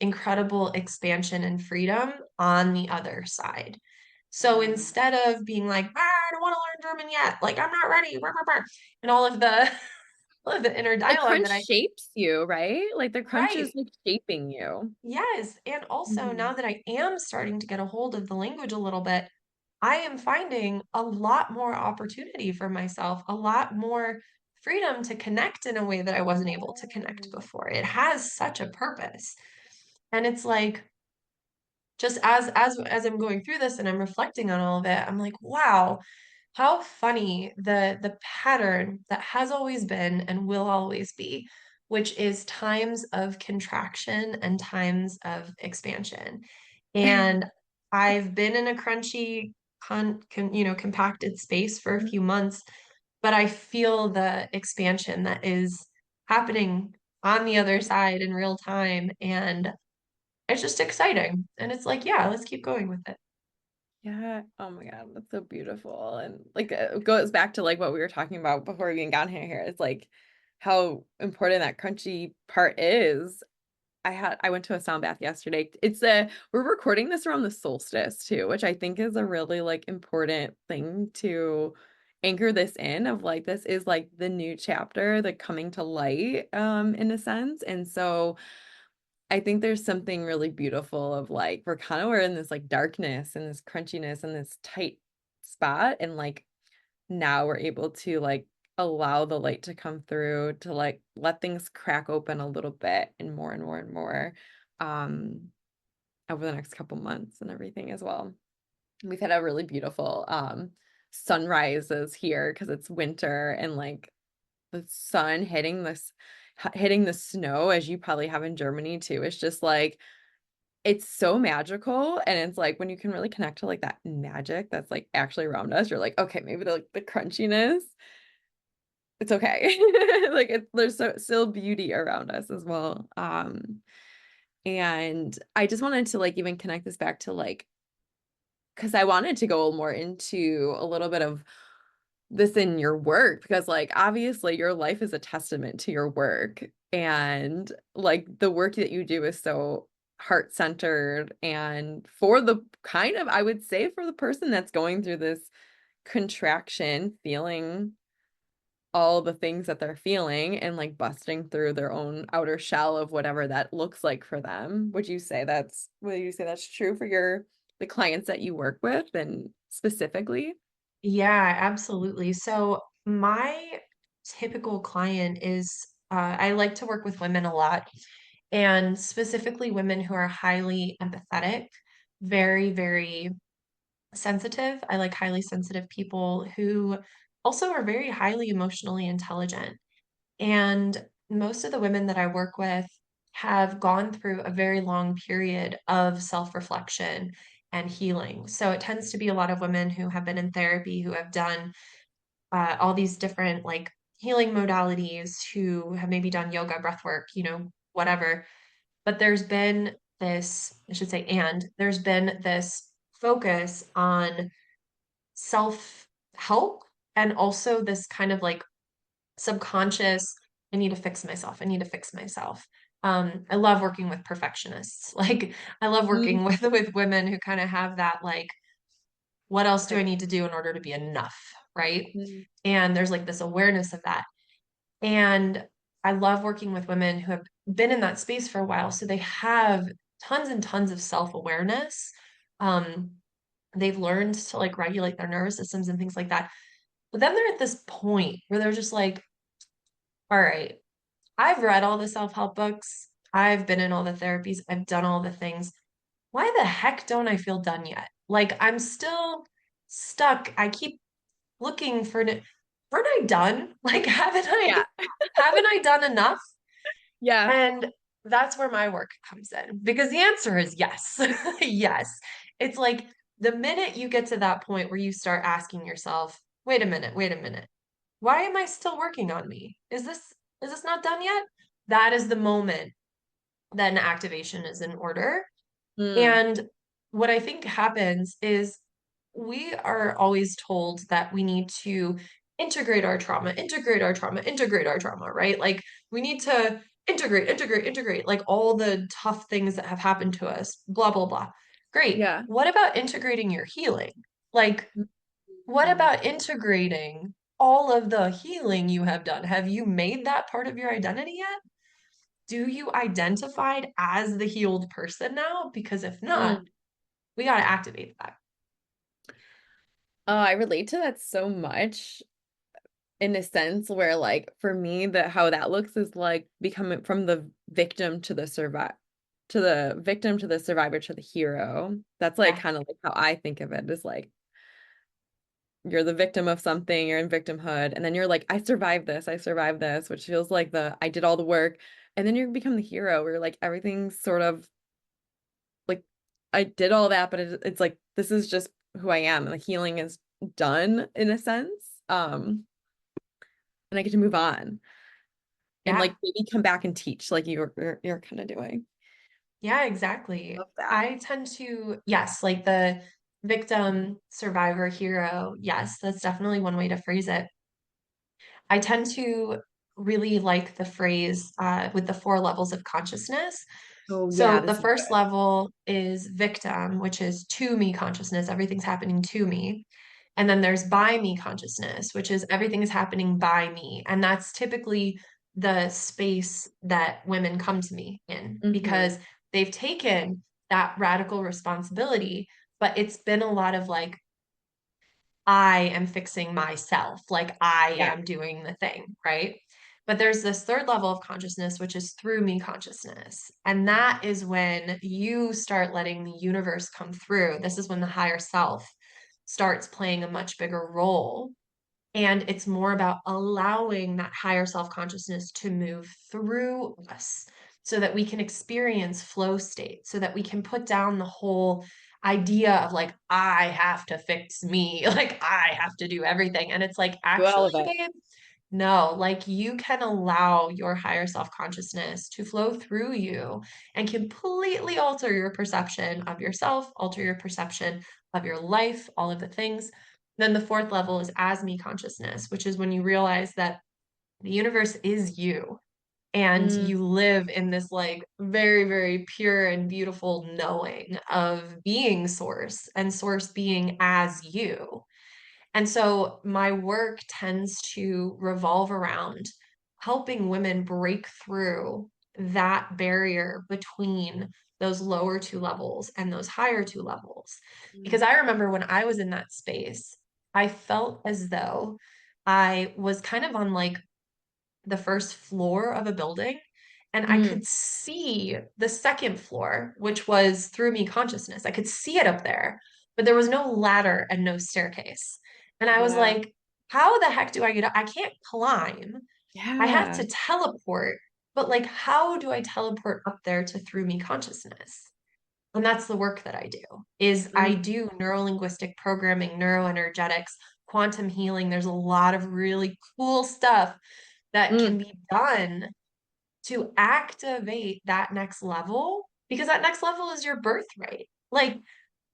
incredible expansion and freedom on the other side. So yeah. instead of being like, I don't want to learn German yet, like I'm not ready, rah, rah, rah," and all of the all of the inner The dialogue crunch that I shapes you, right? Like the crunch is right. like shaping you. Yes. And also now Mhm. that I am starting to get a hold of the language a little bit, I am finding a lot more opportunity for myself, a lot more freedom to connect in a way that I wasn't able to connect Oh. before. It has such a purpose. And it's like just as I'm going through this and I'm reflecting on all of it, I'm like, wow, how funny the pattern that has always been and will always be, which is times of contraction and times of expansion. And I've been in a crunchy, compacted space for a few months, but I feel the expansion that is happening on the other side in real time. And it's just exciting. And it's like, yeah, let's keep going with it. Yeah. Oh my God, that's so beautiful. And like it goes back to like what we were talking about before we even got here. It's like how important that crunchy part is. I went to a sound bath yesterday. We're recording this around the solstice too, which I think is a really like important thing to anchor this in of like this is like the new chapter, the coming to light, in a sense. And so I think there's something really beautiful of like we're in this like darkness and this crunchiness and this tight spot. And like now we're able to like allow the light to come through to like let things crack open a little bit and more and more and more um over the next couple months and everything as well. We've had a really beautiful sunrises here because it's winter and like the sun hitting the snow as you probably have in Germany too. It's just like it's so magical, and it's like when you can really connect to like that magic that's like actually around us, you're like, okay, maybe the crunchiness, it's okay. Like there's still beauty around us as well. And I just wanted to like even connect this back to like because I wanted to go more into a little bit of this in your work because like obviously your life is a testament to your work and like the work that you do is so heart-centered and for the kind of I would say for the person that's going through this contraction feeling all the things that they're feeling and like busting through their own outer shell of whatever that looks like for them. Would you say that's true for the clients that you work with and specifically? Yeah, absolutely. So my typical client is I like to work with women a lot, and specifically women who are highly empathetic, very, very sensitive. I like highly sensitive people who also are very highly emotionally intelligent. And most of the women that I work with have gone through a very long period of self-reflection and healing. So it tends to be a lot of women who have been in therapy, who have done all these different like healing modalities, who have maybe done yoga, breath work, whatever. But there's been this, I should say, and there's been this focus on self-help and also this kind of like subconscious, I need to fix myself. I need to fix myself. I love working with perfectionists. Like I love Mm, working with women who kind of have that like, what else do I right. need to do in order to be enough? Right. Mm, And there's like this awareness of that. And I love working with women who have been in that space for a while. So they have tons and tons of self-awareness. Um, they've learned to like regulate their nervous systems and things like that. But then they're at this point where they're just like, all right, I've read all the self-help books. I've been in all the therapies. I've done all the things. Why the heck don't I feel done yet? Like I'm still stuck. I keep looking for it. Aren't I done? Like yeah. haven't I done enough? Yeah. And that's where my work comes in because the answer is yes. Yes. It's like the minute you get to that point where you start asking yourself, wait a minute. Why am I still working on me? Is this not done yet? That is the moment that an activation is in order. Mm, And what I think happens is we are always told that we need to integrate our trauma, integrate our trauma, integrate our trauma, right? Like we need to integrate, like all the tough things that have happened to us, blah, blah, blah. Great. yeah. What about integrating your healing? Like, what Mm, about integrating all of the healing you have done? Have you made that part of your identity yet? Do you identify as the healed person now? Because if not, mm. we got to activate that. I relate to that so much in a sense where like for me that how that looks is like becoming from the victim to the survivor to the hero. That's like Yeah. kind of like how I think of it is like you're the victim of something, you're in victimhood, and then you're like, I survived this, which feels like the I did all the work. And then you become the hero where like everything's sort of like I did all that, but it's like this is just who I am, and the healing is done in a sense. And I get to move on and Yeah. like maybe come back and teach like you're kind of doing. Yeah, exactly. Love that. I tend to, yes, like the victim, survivor, hero. Yes, that's definitely one way to phrase it. I tend to really like the phrase with the four levels of consciousness. Oh yeah, So the this is first good. level is victim, which is to me consciousness, everything's happening to me. And then there's by me consciousness, which is everything is happening by me. And that's typically the space that women come to me in Hmm. because they've taken that radical responsibility, but it's been a lot of like, I am fixing myself, like I Yeah. am doing the thing, right? But there's this third level of consciousness, which is through me consciousness. And that is when you start letting the universe come through. This is when the higher self starts playing a much bigger role. And it's more about allowing that higher self consciousness to move through us so that we can experience flow state, so that we can put down the whole idea of like, I have to fix me, like, I have to do everything. And it's like, Do all actually, of it. babe, no, like you can allow your higher self consciousness to flow through you and completely alter your perception of yourself, alter your perception of your life, all of the things. Then the fourth level is as me consciousness, which is when you realize that the universe is you and Mm, you live in this like very, very pure and beautiful knowing of being source and source being as you. And so my work tends to revolve around helping women break through that barrier between those lower two levels and those higher two levels. mm, Because I remember when I was in that space, I felt as though I was kind of on like the first floor of a building, and I Mm, could see the second floor, which was through me consciousness. I could see it up there, but there was no ladder and no staircase. And I was yeah. like, how the heck do I get up? I can't climb. I have Yeah. to teleport, but like, how do I teleport up there to through me consciousness? And that's the work that I do, is I Mm, do neurolinguistic programming, neuroenergetics, quantum healing. There's a lot of really cool stuff that can mm, be done to activate that next level, because that next level is your birthright. Like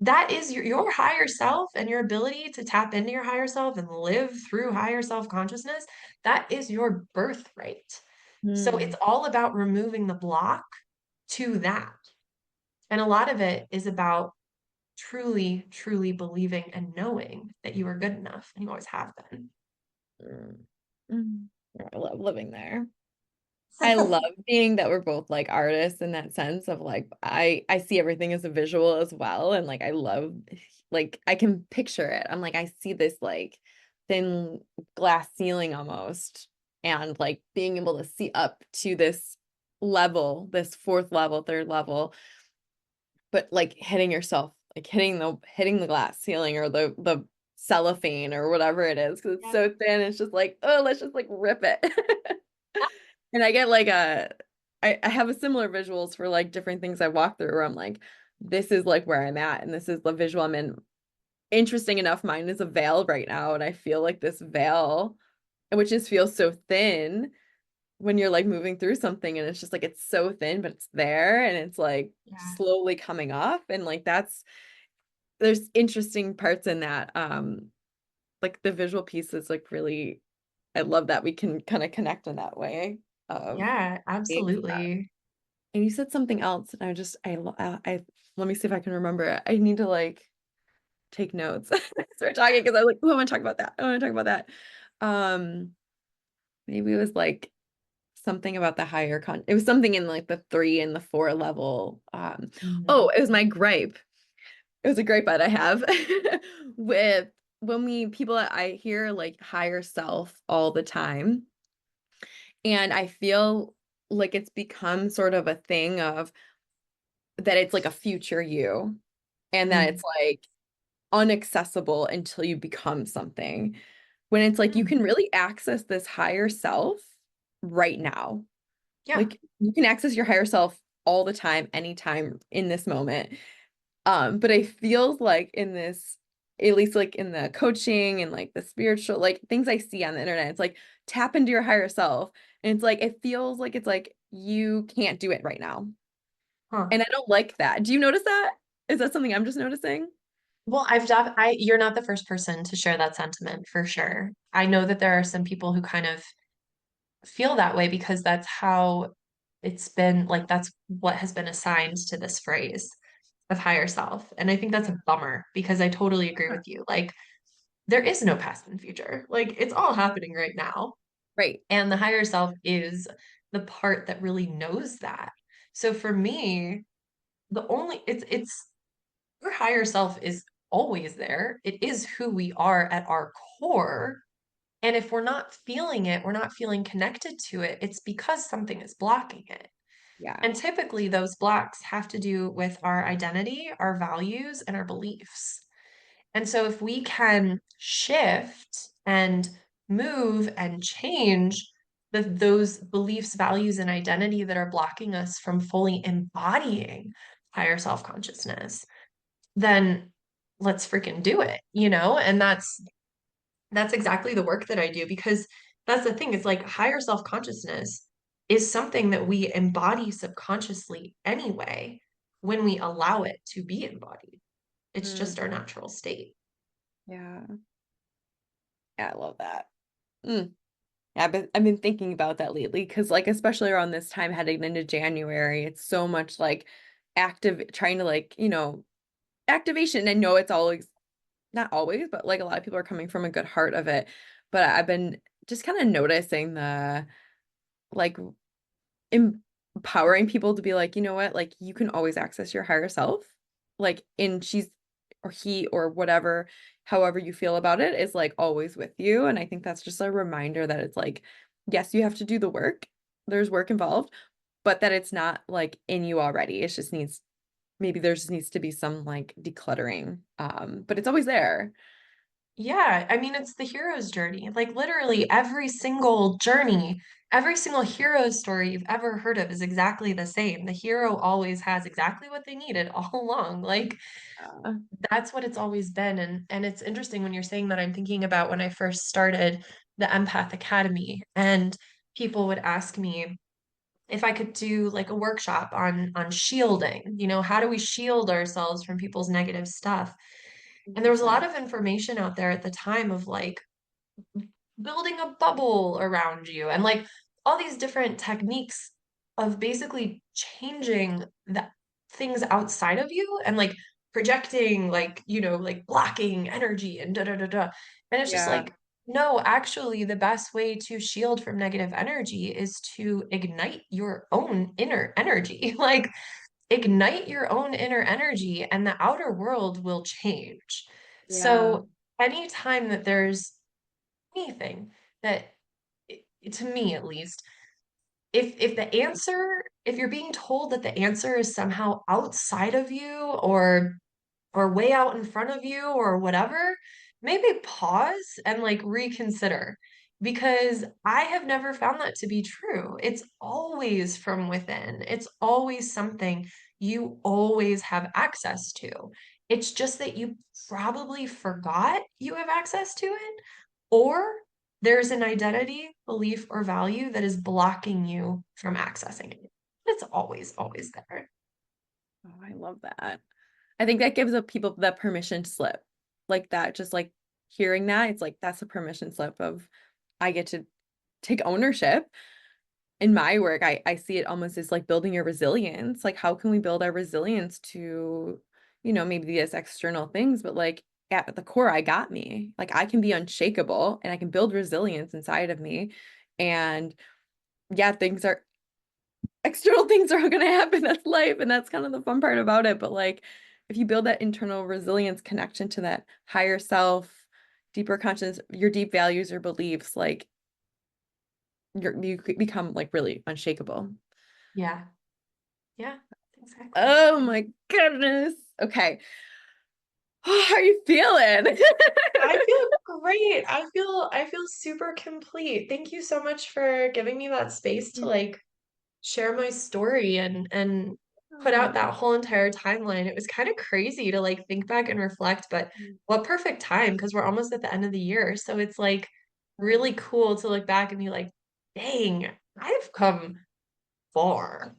that is your higher self, and your ability to tap into your higher self and live through higher self consciousness. That is your birthright. So it's mm, all about removing the block to that. And a lot of it is about truly, truly believing and knowing that you are good enough and you always have been. mm, mm. I love living there. I love being that we're both like artists in that sense of like I see everything as a visual as well, and like I love, like I can picture it. I'm like I see this like thin glass ceiling almost, and like being able to see up to this level, this fourth level, third level, but like hitting yourself, like hitting the glass ceiling or the cellophane or whatever it is, because it's Yeah. so thin. It's just like, oh, let's just like rip it. And I get like I have a similar visuals for like different things I walk through where I'm like, this is like where I'm at, and this is the visual I'm in. Interesting enough, mine is a veil right now, and I feel like this veil, which just feels so thin when you're like moving through something, and it's just like it's so thin, but it's there, and it's like Yeah. slowly coming off, and like there's interesting parts in that. Like the visual piece is like really, I love that we can kind of connect in that way of Yeah, being that. absolutely. And you said something else, and I let me see if I can remember it. I need to like take notes. Start talking because I'm like, oh, I want to talk about that. I want to talk about that. Um, Maybe it was like something about the higher it was something in like the 3 and the 4 level. Mhm. Oh, it was my gripe. It was a gripe that I have with when we people that I hear like higher self all the time. And I feel like it's become sort of a thing of that it's like a future you, and that Mm. it's like unaccessible until you become something. When it's like you Mm. can really access this higher self right now. Yeah. Like you can access your higher self all the time, anytime in this moment. But I feel like in this, at least like in the coaching and like the spiritual, like things I see on the internet, it's like tap into your higher self. And it's like it feels like it's like you can't do it right now. Huh. And I don't like that. Do you notice that? Is that something I'm just noticing? Well, you're not the first person to share that sentiment for sure. I know that there are some people who kind of feel that way because that's how it's been, like that's what has been assigned to this phrase of higher self. And I think that's a bummer because I totally agree with you. Like there is no past and future. Like it's all happening right now. Right. And the higher self is the part that really knows that. So for me, the only it's your higher self is always there. It is who we are at our core. And if we're not feeling it, we're not feeling connected to it, it's because something is blocking it. Yeah. And typically, those blocks have to do with our identity, our values, and our beliefs. And so, if we can shift and move and change those beliefs, values, and identity that are blocking us from fully embodying higher self consciousness, then let's freaking do it, you know? And that's exactly the work that I do, because that's the thing, is like higher self-consciousness is something that we embody subconsciously anyway when we allow it to be embodied. It's Mm, just our natural state. yeah. Yeah, I love that. Mm. Yeah, I've been thinking about that lately because like especially around this time heading into January, it's so much like active trying to like, activation. I know it's always not always, but like a lot of people are coming from a good heart of it. But I've been just kind of noticing the like empowering people to be like, you know what, like you can always access your higher self. Like, and she's or he or whatever, however you feel about it, is like always with you. And I think that's just a reminder that it's like, yes, you have to do the work. There's work involved, but that it's not like in you already. It just needs, maybe there just needs to be some like decluttering. But it's always there. Yeah, I mean, it's the hero's journey. Like literally every single journey, every single hero story you've ever heard of is exactly the same. The hero always has exactly what they needed all along. Like Uh, that's what it's always been. And it's interesting when you're saying that. I'm thinking about when I first started the Empath Academy, and people would ask me if I could do like a workshop on shielding, how do we shield ourselves from people's negative stuff? And there was a lot Interesting. of information out there at the time of like building a bubble around you and like all these different techniques of basically changing the things outside of you and like projecting like like blocking energy and da da da da. And it's just Yeah. like, no, actually the best way to shield from negative energy is to ignite your own inner energy. Like ignite your own inner energy and the outer world will change. Yeah. So anytime that there's anything that, to me at least, if the answer, if you're being told that the answer is somehow outside of you or way out in front of you or whatever, maybe pause and like reconsider, because I have never found that to be true. It's always from within. It's always something you always have access to. It's just that you probably forgot you have access to it, or there's an identity, belief, or value that is blocking you from accessing it. It's always, always there. Oh, I love that. I think that gives up people that permission slip. Like that, just like hearing that, it's like that's a permission slip of I get to take ownership. In my work, I see it almost as like building your resilience. Like how can we build our resilience to, maybe these external things, but like at the core, I got me. Like I can be unshakable and I can build resilience inside of me. And yeah, external things are going to happen. That's life. And that's kind of the fun part about it. But like, if you build that internal resilience connection to that higher self, deeper conscious, your deep values or beliefs, like you become like really unshakable. Yeah. Yeah, exactly. Oh my goodness. Okay. How are you feeling? I feel great. I feel super complete. Thank you so much for giving me that space to like share my story and put out Oh. that whole entire timeline. It was kind of crazy to like think back and reflect, but what perfect time because we're almost at the end of the year. So it's like really cool to look back and be like, dang, I've come far.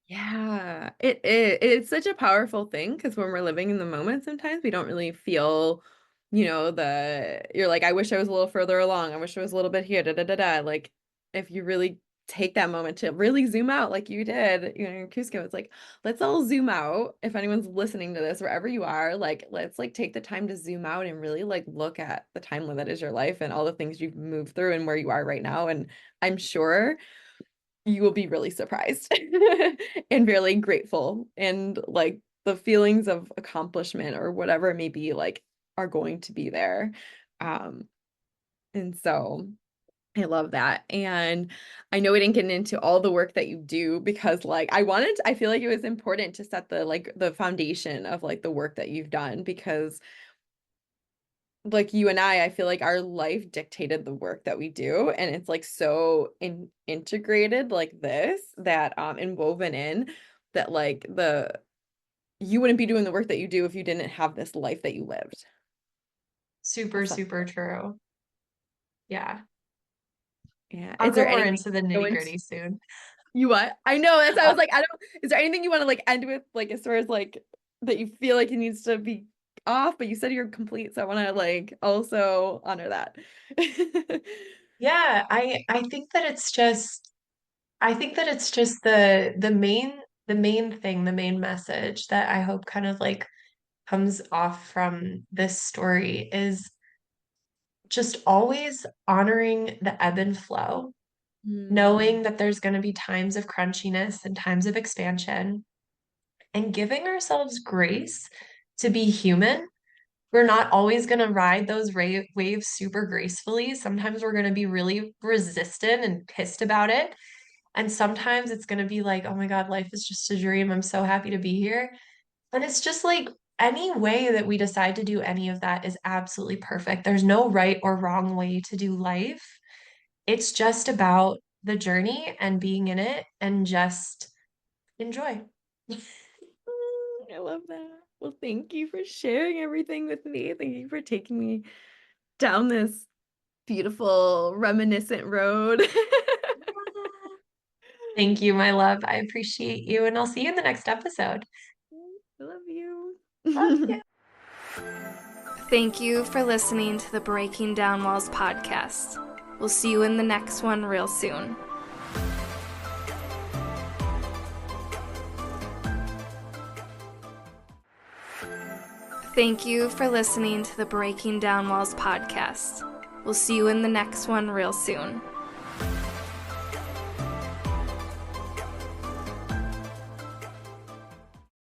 Yeah, it is. It's such a powerful thing because when we're living in the moment, sometimes we don't really feel, you're like, I wish I was a little further along. I wish I was a little bit here, da da da da. Like, if you really take that moment to really zoom out, like you did, in Cusco, it's like, let's all zoom out. If anyone's listening to this, wherever you are, like, let's like take the time to zoom out and really like look at the timeline that is your life and all the things you've moved through and where you are right now. And I'm sure you will be really surprised and really grateful and like the feelings of accomplishment or whatever it may be like are going to be there. um and so I love that. And I know we didn't get into all the work that you do because like I feel like it was important to set the foundation of like the work that you've done because like you and I feel like our life dictated the work that we do. And it's like so integrated like this that and woven in that like you wouldn't be doing the work that you do if you didn't have this life that you lived. Super, That's super true. Yeah. yeah. I'll Is there go more anything into the go into nitty-gritty soon. you what? I know that's I Uh, was like, I don't is there anything you want to like end with like as far as like that you feel like it needs to be off, but you said you're complete, so I want to like also honor that. yeah, I think that it's just the main thing, the main message that I hope kind of like comes off from this story is just always honoring the ebb and flow, Hmm. knowing that there's going to be times of crunchiness and times of expansion, and giving ourselves grace to be human we're not always going to ride those waves super gracefully. Sometimes we're going to be really resistant and pissed about it. And sometimes it's going to be like, oh my God, life is just a dream. I'm so happy to be here. And it's just like any way that we decide to do any of that is absolutely perfect. There's no right or wrong way to do life. It's just about the journey and being in it and just enjoy. I love that. Well, thank you for sharing everything with me. Thank you for taking me down this beautiful, reminiscent road. Thank you, my love. I appreciate you, and I'll see you in the next episode. I love you. Love you. Thank you for listening to the Breaking Down Walls podcast. We'll see you in the next one real soon. Thank you for listening to the Breaking Down Walls podcast. We'll see you in the next one real soon.